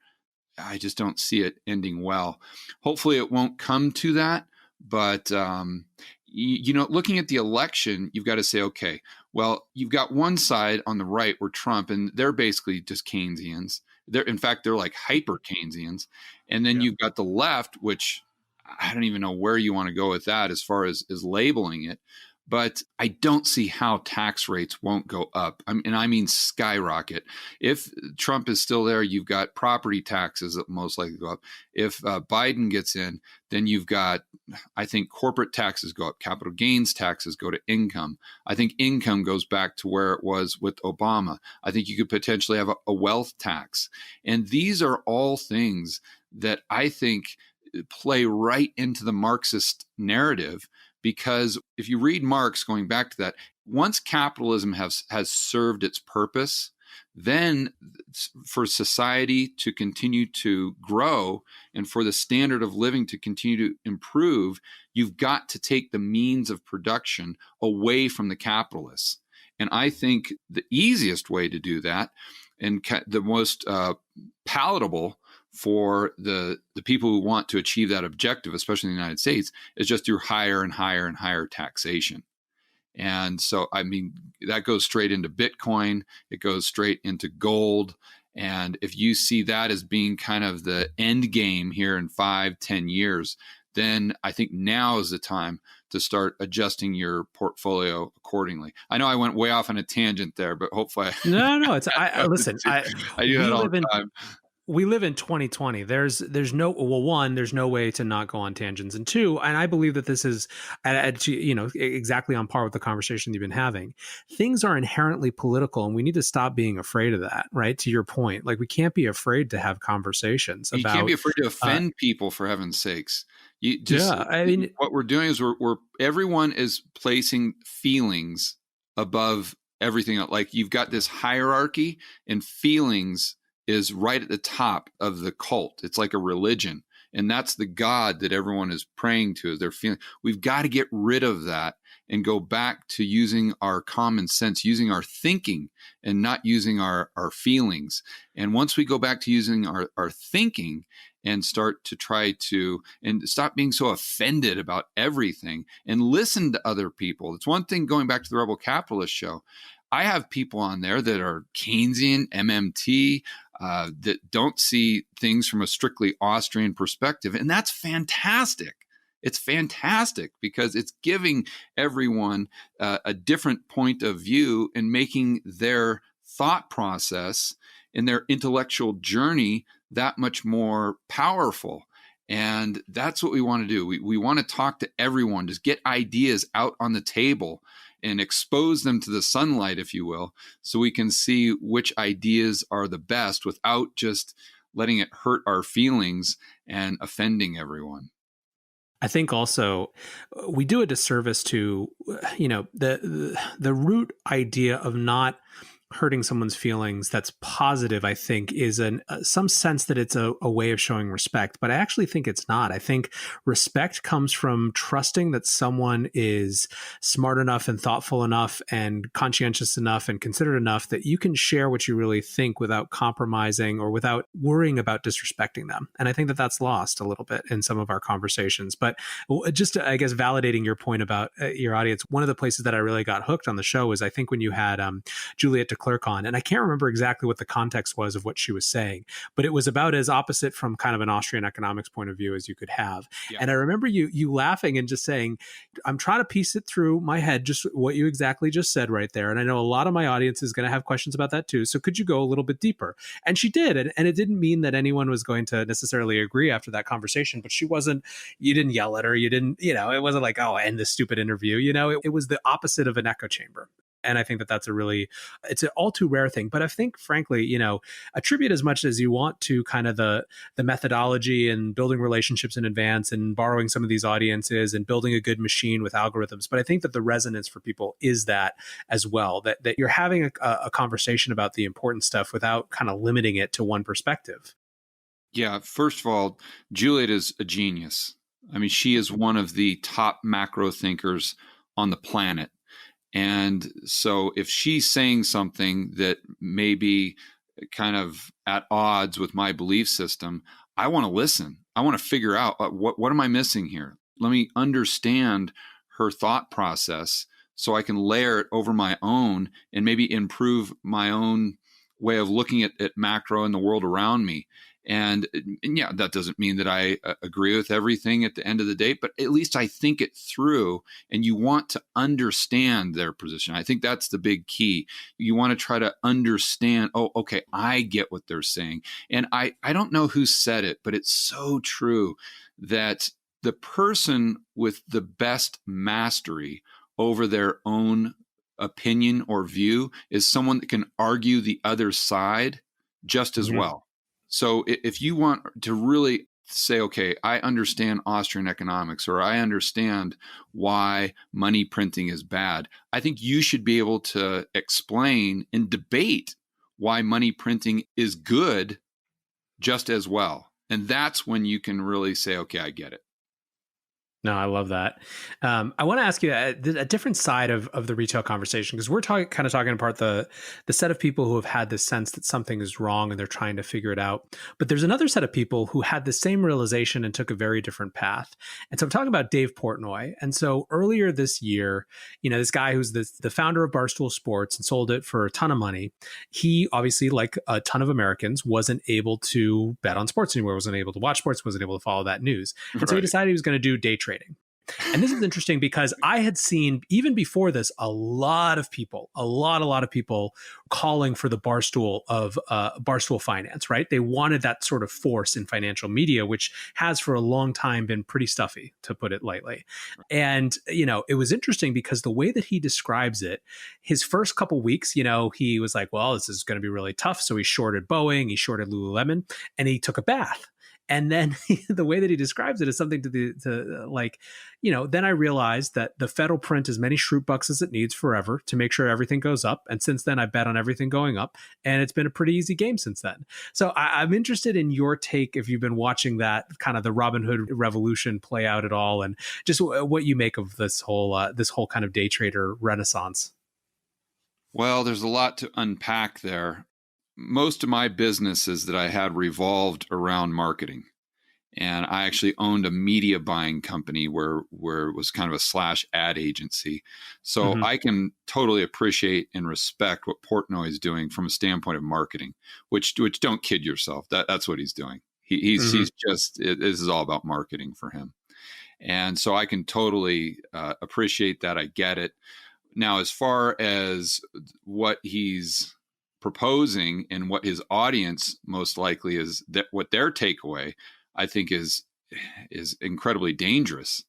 I just don't see it ending well. Hopefully it won't come to that. But, looking at the election, you've got to say, okay, well, you've got one side on the right where Trump, and they're basically just Keynesians. In fact, they're like hyper Keynesians. And then you've got the left, which I don't even know where you want to go with that as far as labeling it. But I don't see how tax rates won't go up. I mean skyrocket. If Trump is still there, you've got property taxes that most likely go up. If Biden gets in, then you've got, I think, corporate taxes go up. Capital gains taxes go to income. I think income goes back to where it was with Obama. I think you could potentially have a wealth tax. And these are all things that I think play right into the Marxist narrative. Because if you read Marx, going back to that, once capitalism has served its purpose, then for society to continue to grow and for the standard of living to continue to improve, you've got to take the means of production away from the capitalists. And I think the easiest way to do that, and the most palatable for the people who want to achieve that objective, especially in the United States, is just through higher and higher and higher taxation. And so, I mean, that goes straight into Bitcoin. It goes straight into gold. And if you see that as being kind of the end game here in 5-10 years, then I think now is the time to start adjusting your portfolio accordingly. I know I went way off on a tangent there, but hopefully No. It's listen. I do that all the time. We live in 2020. There's no, well, one, there's no way to not go on tangents, and two, and I believe that this is, exactly on par with the conversation you've been having. Things are inherently political, and we need to stop being afraid of that. Right, to your point, like we can't be afraid to have conversations. You can't be afraid to offend people, for heaven's sakes. What we're doing is we're everyone is placing feelings above everything else. Like you've got this hierarchy, and feelings is right at the top of the cult. It's like a religion. And that's the God that everyone is praying to, is their feeling. We've got to get rid of that and go back to using our common sense, using our thinking and not using our feelings. And once we go back to using our thinking and start to try to, and stop being so offended about everything and listen to other people. It's one thing going back to the Rebel Capitalist show. I have people on there that are Keynesian, MMT, that don't see things from a strictly Austrian perspective. And that's fantastic. It's fantastic because it's giving everyone a different point of view and making their thought process and their intellectual journey that much more powerful. And that's what we want to do. We want to talk to everyone, just get ideas out on the table and expose them to the sunlight, if you will, so we can see which ideas are the best without just letting it hurt our feelings and offending everyone. I think also we do a disservice to, the root idea of not hurting someone's feelings that's positive, I think, is some sense that it's a way of showing respect. But I actually think it's not. I think respect comes from trusting that someone is smart enough and thoughtful enough and conscientious enough and considerate enough that you can share what you really think without compromising or without worrying about disrespecting them. And I think that that's lost a little bit in some of our conversations. But just, I guess, validating your point about your audience, one of the places that I really got hooked on the show is I think when you had Juliet Clerk on, and I can't remember exactly what the context was of what she was saying, but it was about as opposite from kind of an Austrian economics point of view as you could have. Yeah. And I remember you laughing and just saying, I'm trying to piece it through my head, just what you exactly just said right there. And I know a lot of my audience is going to have questions about that too. So could you go a little bit deeper? And she did. And it didn't mean that anyone was going to necessarily agree after that conversation, but you didn't yell at her. You didn't, it wasn't like, oh, end this stupid interview. It was the opposite of an echo chamber. And I think that that's it's an all too rare thing. But I think, frankly, attribute as much as you want to kind of the methodology and building relationships in advance and borrowing some of these audiences and building a good machine with algorithms. But I think that the resonance for people is that as well, that you're having a conversation about the important stuff without kind of limiting it to one perspective. Yeah. First of all, Juliet is a genius. I mean, she is one of the top macro thinkers on the planet. And so if she's saying something that may be kind of at odds with my belief system, I want to listen. I want to figure out what am I missing here? Let me understand her thought process so I can layer it over my own and maybe improve my own way of looking at macro and the world around me. And yeah, that doesn't mean that I agree with everything at the end of the day, but at least I think it through, and you want to understand their position. I think that's the big key. You want to try to understand, oh, okay, I get what they're saying. And I don't know who said it, but it's so true that the person with the best mastery over their own opinion or view is someone that can argue the other side just as well. So if you want to really say, okay, I understand Austrian economics, or I understand why money printing is bad, I think you should be able to explain and debate why money printing is good just as well. And that's when you can really say, okay, I get it. No, I love that. I want to ask you a different side of the retail conversation, because we're kind of talking apart the set of people who have had this sense that something is wrong and they're trying to figure it out. But there's another set of people who had the same realization and took a very different path. And so I'm talking about Dave Portnoy. And so earlier this year, this guy who's the founder of Barstool Sports and sold it for a ton of money, he obviously, like a ton of Americans, wasn't able to bet on sports anymore, wasn't able to watch sports, wasn't able to follow that news. And so he decided he was going to do day trading. And this is interesting because I had seen, even before this, a lot of people calling for the Barstool Finance, right? They wanted that sort of force in financial media, which has for a long time been pretty stuffy, to put it lightly. And, it was interesting because the way that he describes it, his first couple weeks, he was like, well, this is going to be really tough. So he shorted Boeing, he shorted Lululemon, and he took a bath. And then the way that he describes it is something then I realized that the Fed will print as many Shroot bucks as it needs forever to make sure everything goes up. And since then, I bet on everything going up. And it's been a pretty easy game since then. So I'm interested in your take, if you've been watching that kind of the Robin Hood revolution play out at all, and just what you make of this whole kind of day trader renaissance. Well, there's a lot to unpack there. Most of my businesses that I had revolved around marketing. And I actually owned a media buying company where it was kind of a slash ad agency. So I can totally appreciate and respect what Portnoy is doing from a standpoint of marketing, which don't kid yourself. That's what he's doing. He's just, this is all about marketing for him. And so I can totally appreciate that. I get it. Now, as far as what he's proposing and what his audience most likely is, that what their takeaway, I think is incredibly dangerous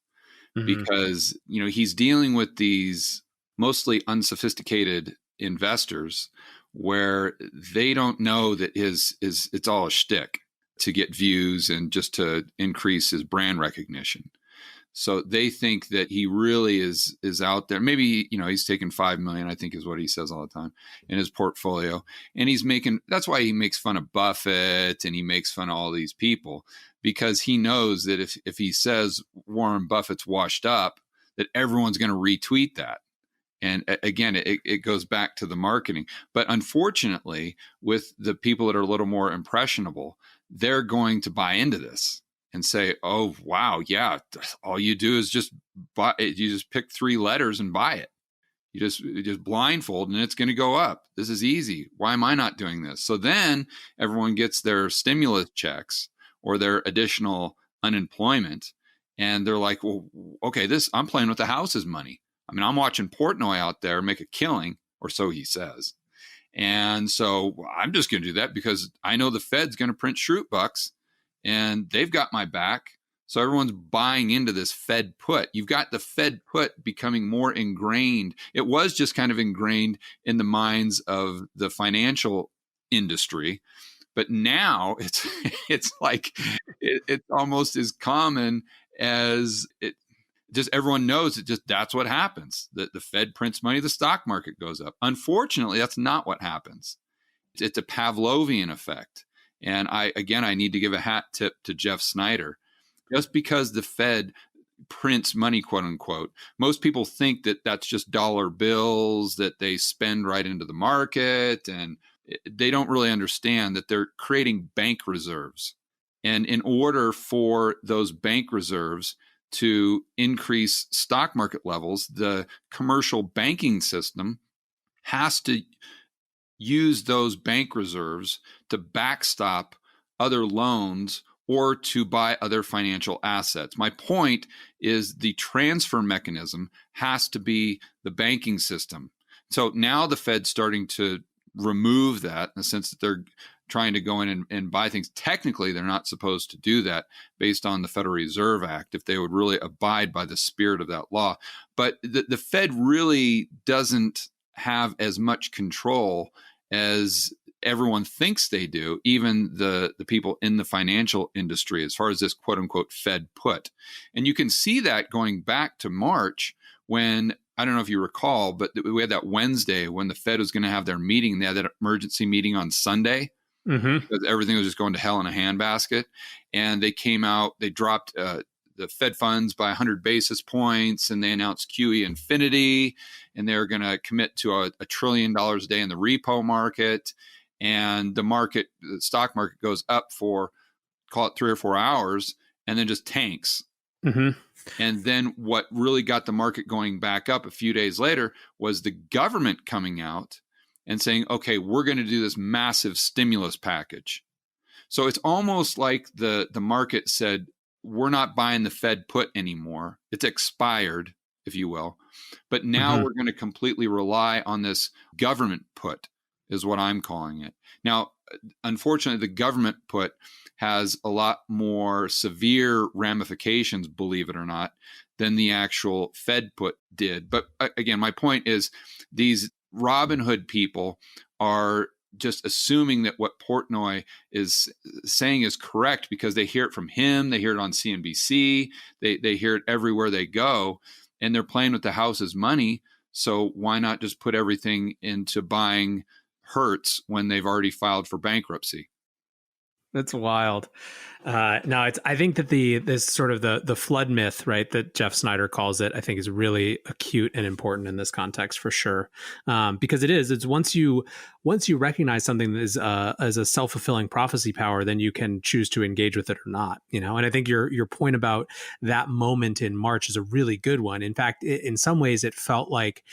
because, he's dealing with these mostly unsophisticated investors where they don't know that it's all a shtick to get views and just to increase his brand recognition. So they think that he really is out there. Maybe, he's taken 5 million, I think is what he says all the time, in his portfolio. And that's why he makes fun of Buffett and he makes fun of all these people, because he knows that if he says Warren Buffett's washed up, that everyone's going to retweet that. And again, it goes back to the marketing. But unfortunately, with the people that are a little more impressionable, they're going to buy into this and say, oh, wow, yeah, all you do is just buy it. You just pick 3 letters and buy it. You just blindfold and it's going to go up. This is easy. Why am I not doing this? So then everyone gets their stimulus checks or their additional unemployment. And they're like, well, okay, I'm playing with the house's money. I mean, I'm watching Portnoy out there make a killing, or so he says. And so I'm just going to do that because I know the Fed's going to print Shroot bucks. And they've got my back. So everyone's buying into this Fed put. You've got the Fed put becoming more ingrained. It was just kind of ingrained in the minds of the financial industry. But now it's like it's almost as common as it. Just everyone knows that's what happens. The Fed prints money, the stock market goes up. Unfortunately, that's not what happens. It's a Pavlovian effect. And I need to give a hat tip to Jeff Snyder. Just because the Fed prints money, quote unquote. Most people think that that's just dollar bills that they spend right into the market. And they don't really understand that they're creating bank reserves. And in order for those bank reserves to increase stock market levels, the commercial banking system has to use those bank reserves to backstop other loans or to buy other financial assets. My point is the transfer mechanism has to be the banking system. So now the Fed's starting to remove that in the sense that they're trying to go in and buy things. Technically, they're not supposed to do that based on the Federal Reserve Act if they would really abide by the spirit of that law. But the Fed really doesn't have as much control as everyone thinks they do, even the people in the financial industry, as far as this quote unquote Fed put. And you can see that going back to March when, I don't know if you recall, but we had that Wednesday when the Fed was going to have their meeting. They had that emergency meeting on Sunday because everything was just going to hell in a handbasket. And they came out, they dropped the Fed funds by 100 basis points, and they announced QE infinity, and they're going to commit to $1 trillion a day in the repo market. And the stock market goes up for, call it 3 or 4 hours, and then just tanks. And then what really got the market going back up a few days later was the government coming out and saying, okay, we're going to do this massive stimulus package. So it's almost like the market said, we're not buying the Fed put anymore. It's expired, if you will. But now we're going to completely rely on this government put, is what I'm calling it. Now, unfortunately, the government put has a lot more severe ramifications, believe it or not, than the actual Fed put did. But again, my point is these Robinhood people are just assuming that what Portnoy is saying is correct because they hear it from him, they hear it on CNBC, they hear it everywhere they go, and they're playing with the house's money. So why not just put everything into buying Hertz when they've already filed for bankruptcy? That's wild. No, I think that this sort of the flood myth, right, that Jeff Snyder calls it, I think is really acute and important in this context for sure. Because it's once you recognize something that is as a self-fulfilling prophecy power, then you can choose to engage with it or not, And I think your point about that moment in March is a really good one. In fact, in some ways, it felt like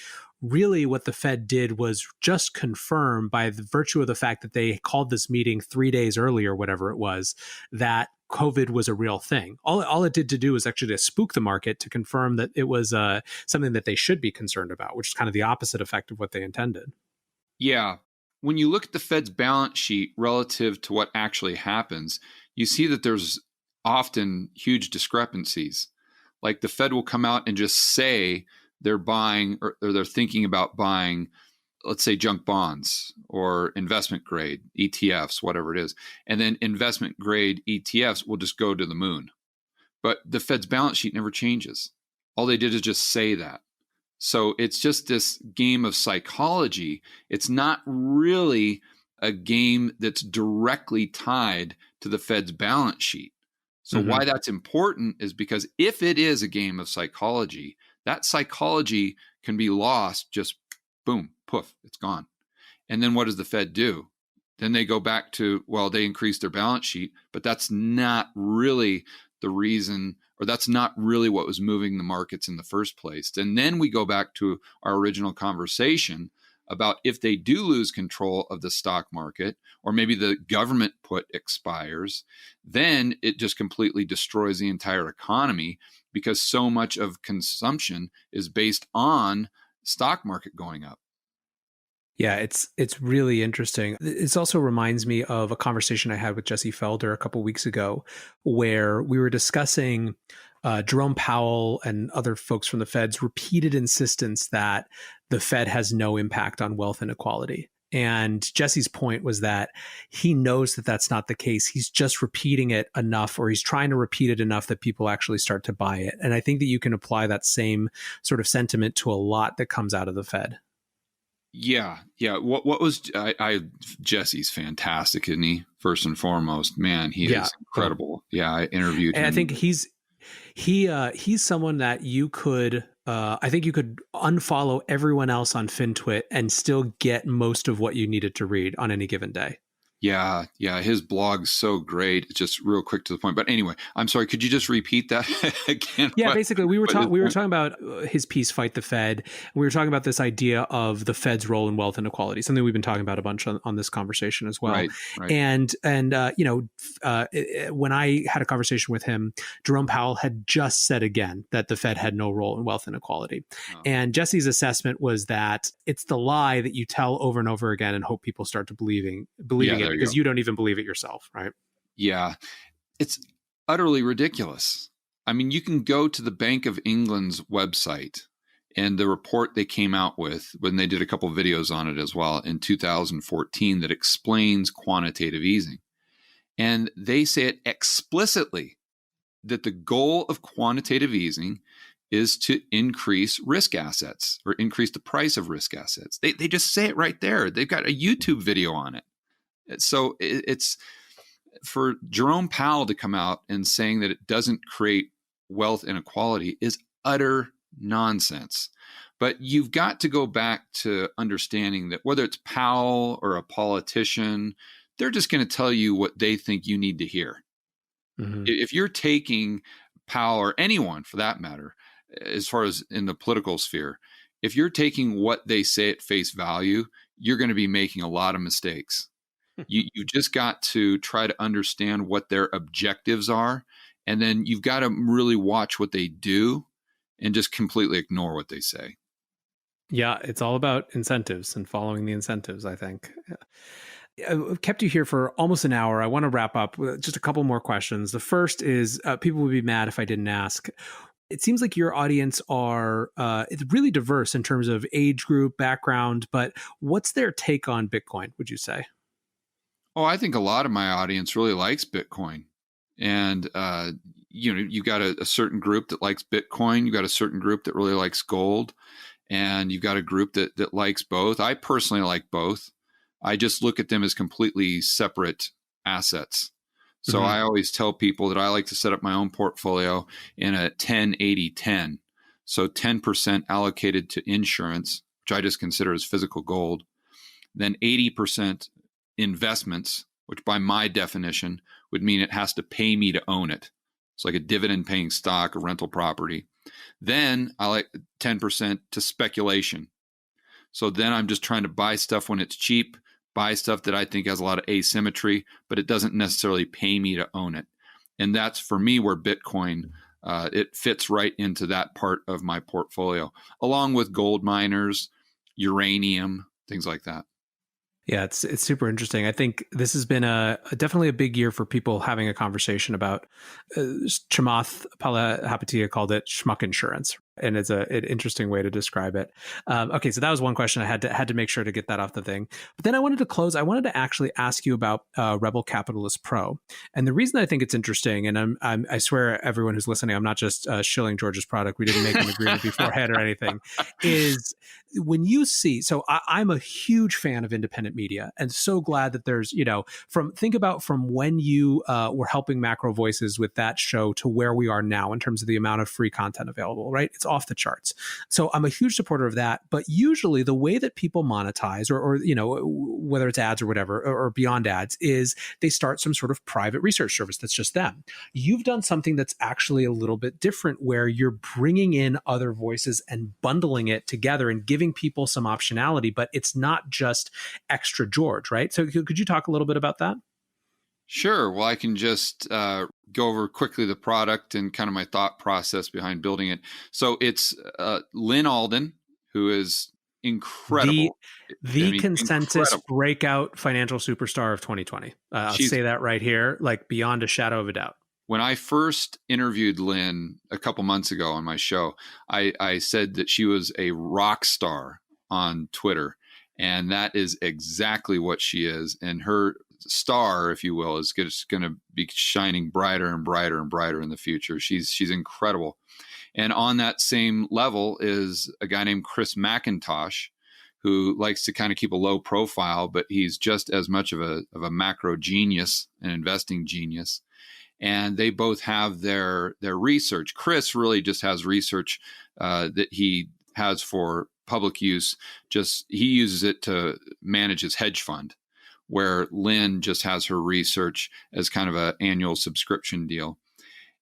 really what the Fed did was just confirm by the virtue of the fact that they called this meeting 3 days earlier, whatever it was, that COVID was a real thing. All it did to do was actually to spook the market to confirm that it was something that they should be concerned about, which is kind of the opposite effect of what they intended. Yeah. When you look at the Fed's balance sheet relative to what actually happens, you see that there's often huge discrepancies. Like the Fed will come out and just say they're buying or they're thinking about buying, let's say, junk bonds or investment grade ETFs, whatever it is. And then investment grade ETFs will just go to the moon. But the Fed's balance sheet never changes. All they did is just say that. So it's just this game of psychology. It's not really a game that's directly tied to the Fed's balance sheet. So why that's important is because if it is a game of psychology, that psychology can be lost, just boom, poof, it's gone. And then what does the Fed do? Then they go back to, well, they increased their balance sheet, but that's not really the reason, or that's not really what was moving the markets in the first place. And then we go back to our original conversation about if they do lose control of the stock market, or maybe the government put expires, then it just completely destroys the entire economy because so much of consumption is based on stock market going up. Yeah, it's really interesting. It also reminds me of a conversation I had with Jesse Felder a couple weeks ago, where we were discussing Jerome Powell and other folks from the Fed's repeated insistence that the Fed has no impact on wealth inequality. And Jesse's point was that he knows that that's not the case. He's just repeating it enough, or he's trying to repeat it enough that people actually start to buy it. And I think that you can apply that same sort of sentiment to a lot that comes out of the Fed. Yeah. What was Jesse's fantastic, isn't he? First and foremost, man, he is incredible. Yeah, I interviewed him. And I think he's He's someone that you could I think you could unfollow everyone else on FinTwit and still get most of what you needed to read on any given day. Yeah, yeah, his blog's so great. It's just real quick to the point. But anyway, I'm sorry. Could you just repeat that again? Yeah, basically, we were What talking about his piece, "Fight the Fed." We were talking about this idea of the Fed's role in wealth inequality, something we've been talking about a bunch on this conversation as well. Right, right. And when I had a conversation with him, Jerome Powell had just said again that the Fed had no role in wealth inequality. Oh. And Jesse's assessment was that it's the lie that you tell over and over again and hope people start to believing it because you don't even believe it yourself, right? Yeah, it's utterly ridiculous. I mean, you can go to the Bank of England's website and the report they came out with when they did a couple of videos on it as well in 2014 that explains quantitative easing. And they say it explicitly that the goal of quantitative easing is to increase risk assets or increase the price of risk assets. They just say it right there. They've got a YouTube video on it. So it's for Jerome Powell to come out and saying that it doesn't create wealth inequality is utter nonsense. But you've got to go back to understanding that whether it's Powell or a politician, they're just going to tell you what they think you need to hear. Mm-hmm. If you're taking Powell or anyone for that matter, as far as in the political sphere, if you're taking what they say at face value, you're going to be making a lot of mistakes. You just got to try to understand what their objectives are. And then you've got to really watch what they do and just completely ignore what they say. Yeah, it's all about incentives and following the incentives, I think. I've kept you here for almost an hour. I want to wrap up with just a couple more questions. The first is people would be mad if I didn't ask. It seems like your audience are it's really diverse in terms of age group, background, but what's their take on Bitcoin, would you say? Oh, I think a lot of my audience really likes Bitcoin. And, you've got a certain group that likes Bitcoin. You've got a certain group that really likes gold. And you've got a group that likes both. I personally like both. I just look at them as completely separate assets. So mm-hmm. I always tell people that I like to set up my own portfolio in a 10-80-10. So 10% allocated to insurance, which I just consider as physical gold. Then 80% investments, which by my definition would mean it has to pay me to own it. It's like a dividend paying stock, a rental property. Then I like 10% to speculation. So then I'm just trying to buy stuff when it's cheap, buy stuff that I think has a lot of asymmetry, but it doesn't necessarily pay me to own it. And that's for me where Bitcoin, it fits right into that part of my portfolio, along with gold miners, uranium, things like that. Yeah, it's super interesting. I think this has been definitely a big year for people having a conversation about Chamath Palihapitiya called it schmuck insurance, and it's an interesting way to describe it. Okay, so that was one question I had to make sure to get that off the thing. But then I wanted to close. I wanted to actually ask you about Rebel Capitalist Pro, and the reason I think it's interesting, and I swear everyone who's listening, I'm not just shilling George's product. We didn't make an agreement beforehand or anything. Is when you see, so I'm a huge fan of independent media, and so glad that there's, think about from when you were helping Macro Voices with that show to where we are now in terms of the amount of free content available, right? It's off the charts. So I'm a huge supporter of that. But usually the way that people monetize or whether it's ads or whatever, or beyond ads, is they start some sort of private research service that's just them. You've done something that's actually a little bit different where you're bringing in other voices and bundling it together and giving people some optionality, but it's not just extra George, right? So could you talk a little bit about that? Sure. Well, I can just go over quickly the product and kind of my thought process behind building it. So it's Lynn Alden, who is incredible. The consensus breakout financial superstar of 2020. I'll say that right here, like beyond a shadow of a doubt. When I first interviewed Lynn a couple months ago on my show, I said that she was a rock star on Twitter. And that is exactly what she is. And her star, if you will, is going to be shining brighter and brighter and brighter in the future. She's incredible. And on that same level is a guy named Chris McIntosh, who likes to kind of keep a low profile, but he's just as much of a macro genius, an investing genius. and they both have their research. Chris really just has research that he has for public use. Just he uses it to manage his hedge fund, where Lynn just has her research as kind of an annual subscription deal.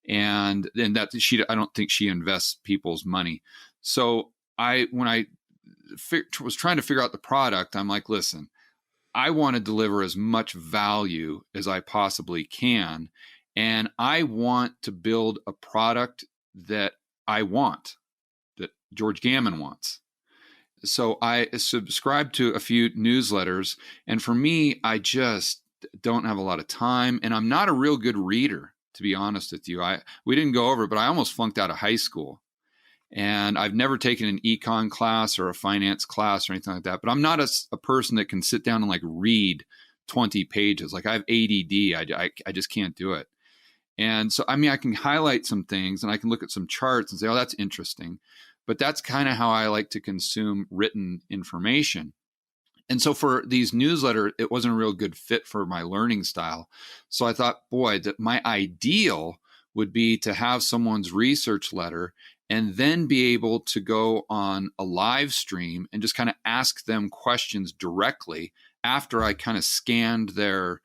And then that I don't think she invests people's money. So when I was trying to figure out the product, I'm like, listen, I want to deliver as much value as I possibly can. And I want to build a product that I want, that George Gammon wants. So I subscribe to a few newsletters. And for me, I just don't have a lot of time. And I'm not a real good reader, to be honest with you. We didn't go over it, but I almost flunked out of high school. And I've never taken an econ class or a finance class or anything like that. But I'm not a person that can sit down and like read 20 pages. Like I have ADD. I just can't do it. And so, I mean, I can highlight some things and I can look at some charts and say, oh, that's interesting. But that's kind of how I like to consume written information. And so for these newsletters, it wasn't a real good fit for my learning style. So I thought, boy, that my ideal would be to have someone's research letter and then be able to go on a live stream and just kind of ask them questions directly after I kind of scanned their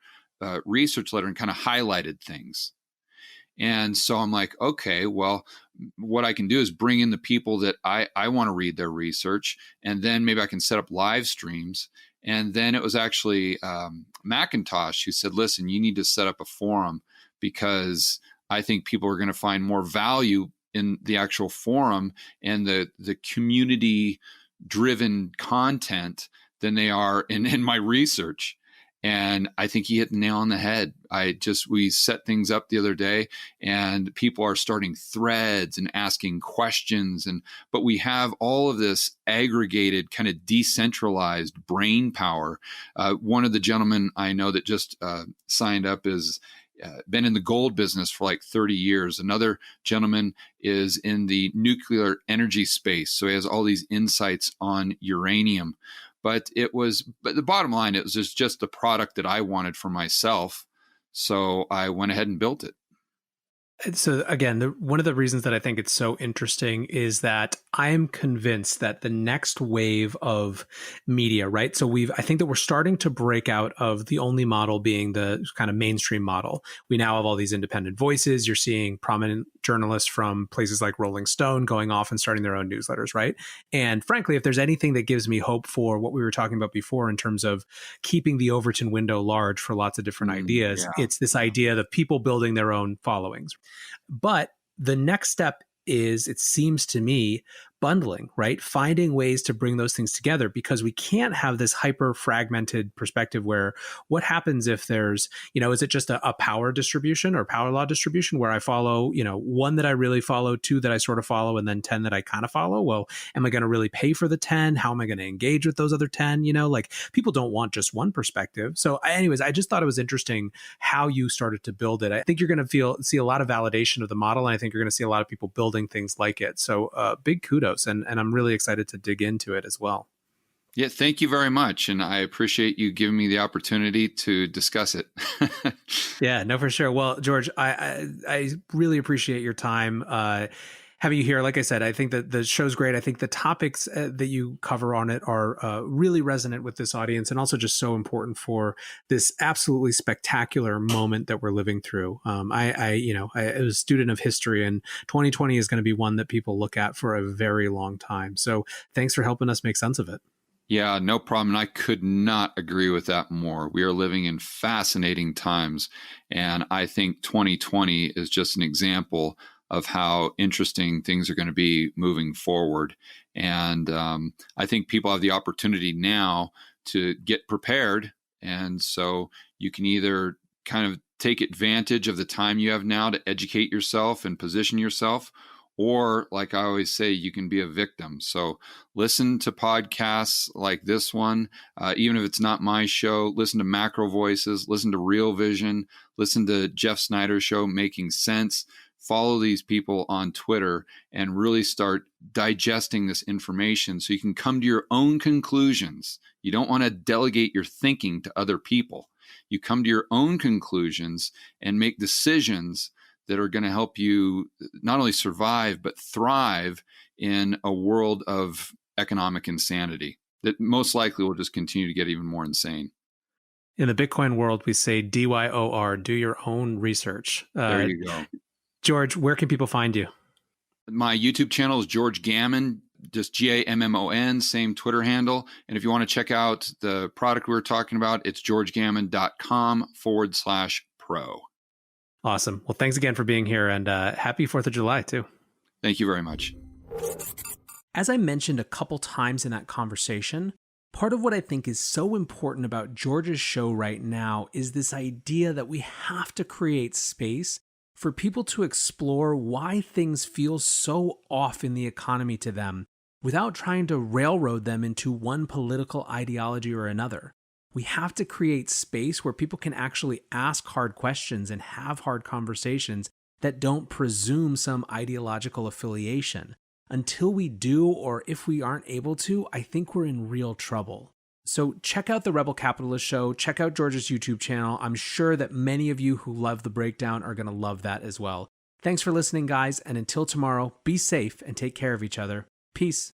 research letter and kind of highlighted things. And so I'm like, okay, well, what I can do is bring in the people that I want to read their research, and then maybe I can set up live streams. And then it was actually Macintosh who said, listen, you need to set up a forum because I think people are going to find more value in the actual forum and the community driven content than they are in my research. And I think he hit the nail on the head. We set things up the other day and people are starting threads and asking questions. But we have all of this aggregated kind of decentralized brain power. One of the gentlemen I know that just signed up is been in the gold business for like 30 years. Another gentleman is in the nuclear energy space. So he has all these insights on uranium. But the bottom line, it was just the product that I wanted for myself. So I went ahead and built it. So again, one of the reasons that I think it's so interesting is that I am convinced that the next wave of media, right? So I think that we're starting to break out of the only model being the kind of mainstream model. We now have all these independent voices. You're seeing prominent journalists from places like Rolling Stone going off and starting their own newsletters, right? And frankly, if there's anything that gives me hope for what we were talking about before in terms of keeping the Overton window large for lots of different ideas, it's this idea of people building their own followings. But the next step is, it seems to me, bundling, right? Finding ways to bring those things together, because we can't have this hyper fragmented perspective where what happens if there's, is it just a power distribution or power law distribution where I follow, one that I really follow, two that I sort of follow, and then 10 that I kind of follow? Well, am I going to really pay for the 10? How am I going to engage with those other 10? Like people don't want just one perspective. So anyways, I just thought it was interesting how you started to build it. I think you're going to see a lot of validation of the model. And I think you're going to see a lot of people building things like it. So big kudos. And I'm really excited to dig into it as well. Yeah, thank you very much. And I appreciate you giving me the opportunity to discuss it. Yeah, no, for sure. Well, George, I really appreciate your time. Having you here, like I said, I think that the show's great. I think the topics that you cover on it are really resonant with this audience, and also just so important for this absolutely spectacular moment that we're living through. I was a student of history, and 2020 is going to be one that people look at for a very long time. So thanks for helping us make sense of it. Yeah, no problem. And I could not agree with that more. We are living in fascinating times. And I think 2020 is just an example of how interesting things are going to be moving forward. And I think people have the opportunity now to get prepared. And so you can either kind of take advantage of the time you have now to educate yourself and position yourself, or like I always say, you can be a victim. So listen to podcasts like this one, even if it's not my show. Listen to Macro Voices, listen to Real Vision, listen to Jeff Snyder's show, Making Sense. Follow these people on Twitter and really start digesting this information so you can come to your own conclusions. You don't want to delegate your thinking to other people. You come to your own conclusions and make decisions that are going to help you not only survive, but thrive in a world of economic insanity that most likely will just continue to get even more insane. In the Bitcoin world, we say DYOR, do your own research. There you go. George, where can people find you? My YouTube channel is George Gammon, just Gammon, same Twitter handle. And if you want to check out the product we were talking about, it's georgegammon.com/pro. Awesome. Well, thanks again for being here, and happy 4th of July, too. Thank you very much. As I mentioned a couple times in that conversation, part of what I think is so important about George's show right now is this idea that we have to create space for people to explore why things feel so off in the economy to them without trying to railroad them into one political ideology or another. We have to create space where people can actually ask hard questions and have hard conversations that don't presume some ideological affiliation. Until we do, or if we aren't able to, I think we're in real trouble. So check out the Rebel Capitalist Show, check out George's YouTube channel. I'm sure that many of you who love The Breakdown are going to love that as well. Thanks for listening, guys, and until tomorrow, be safe and take care of each other. Peace.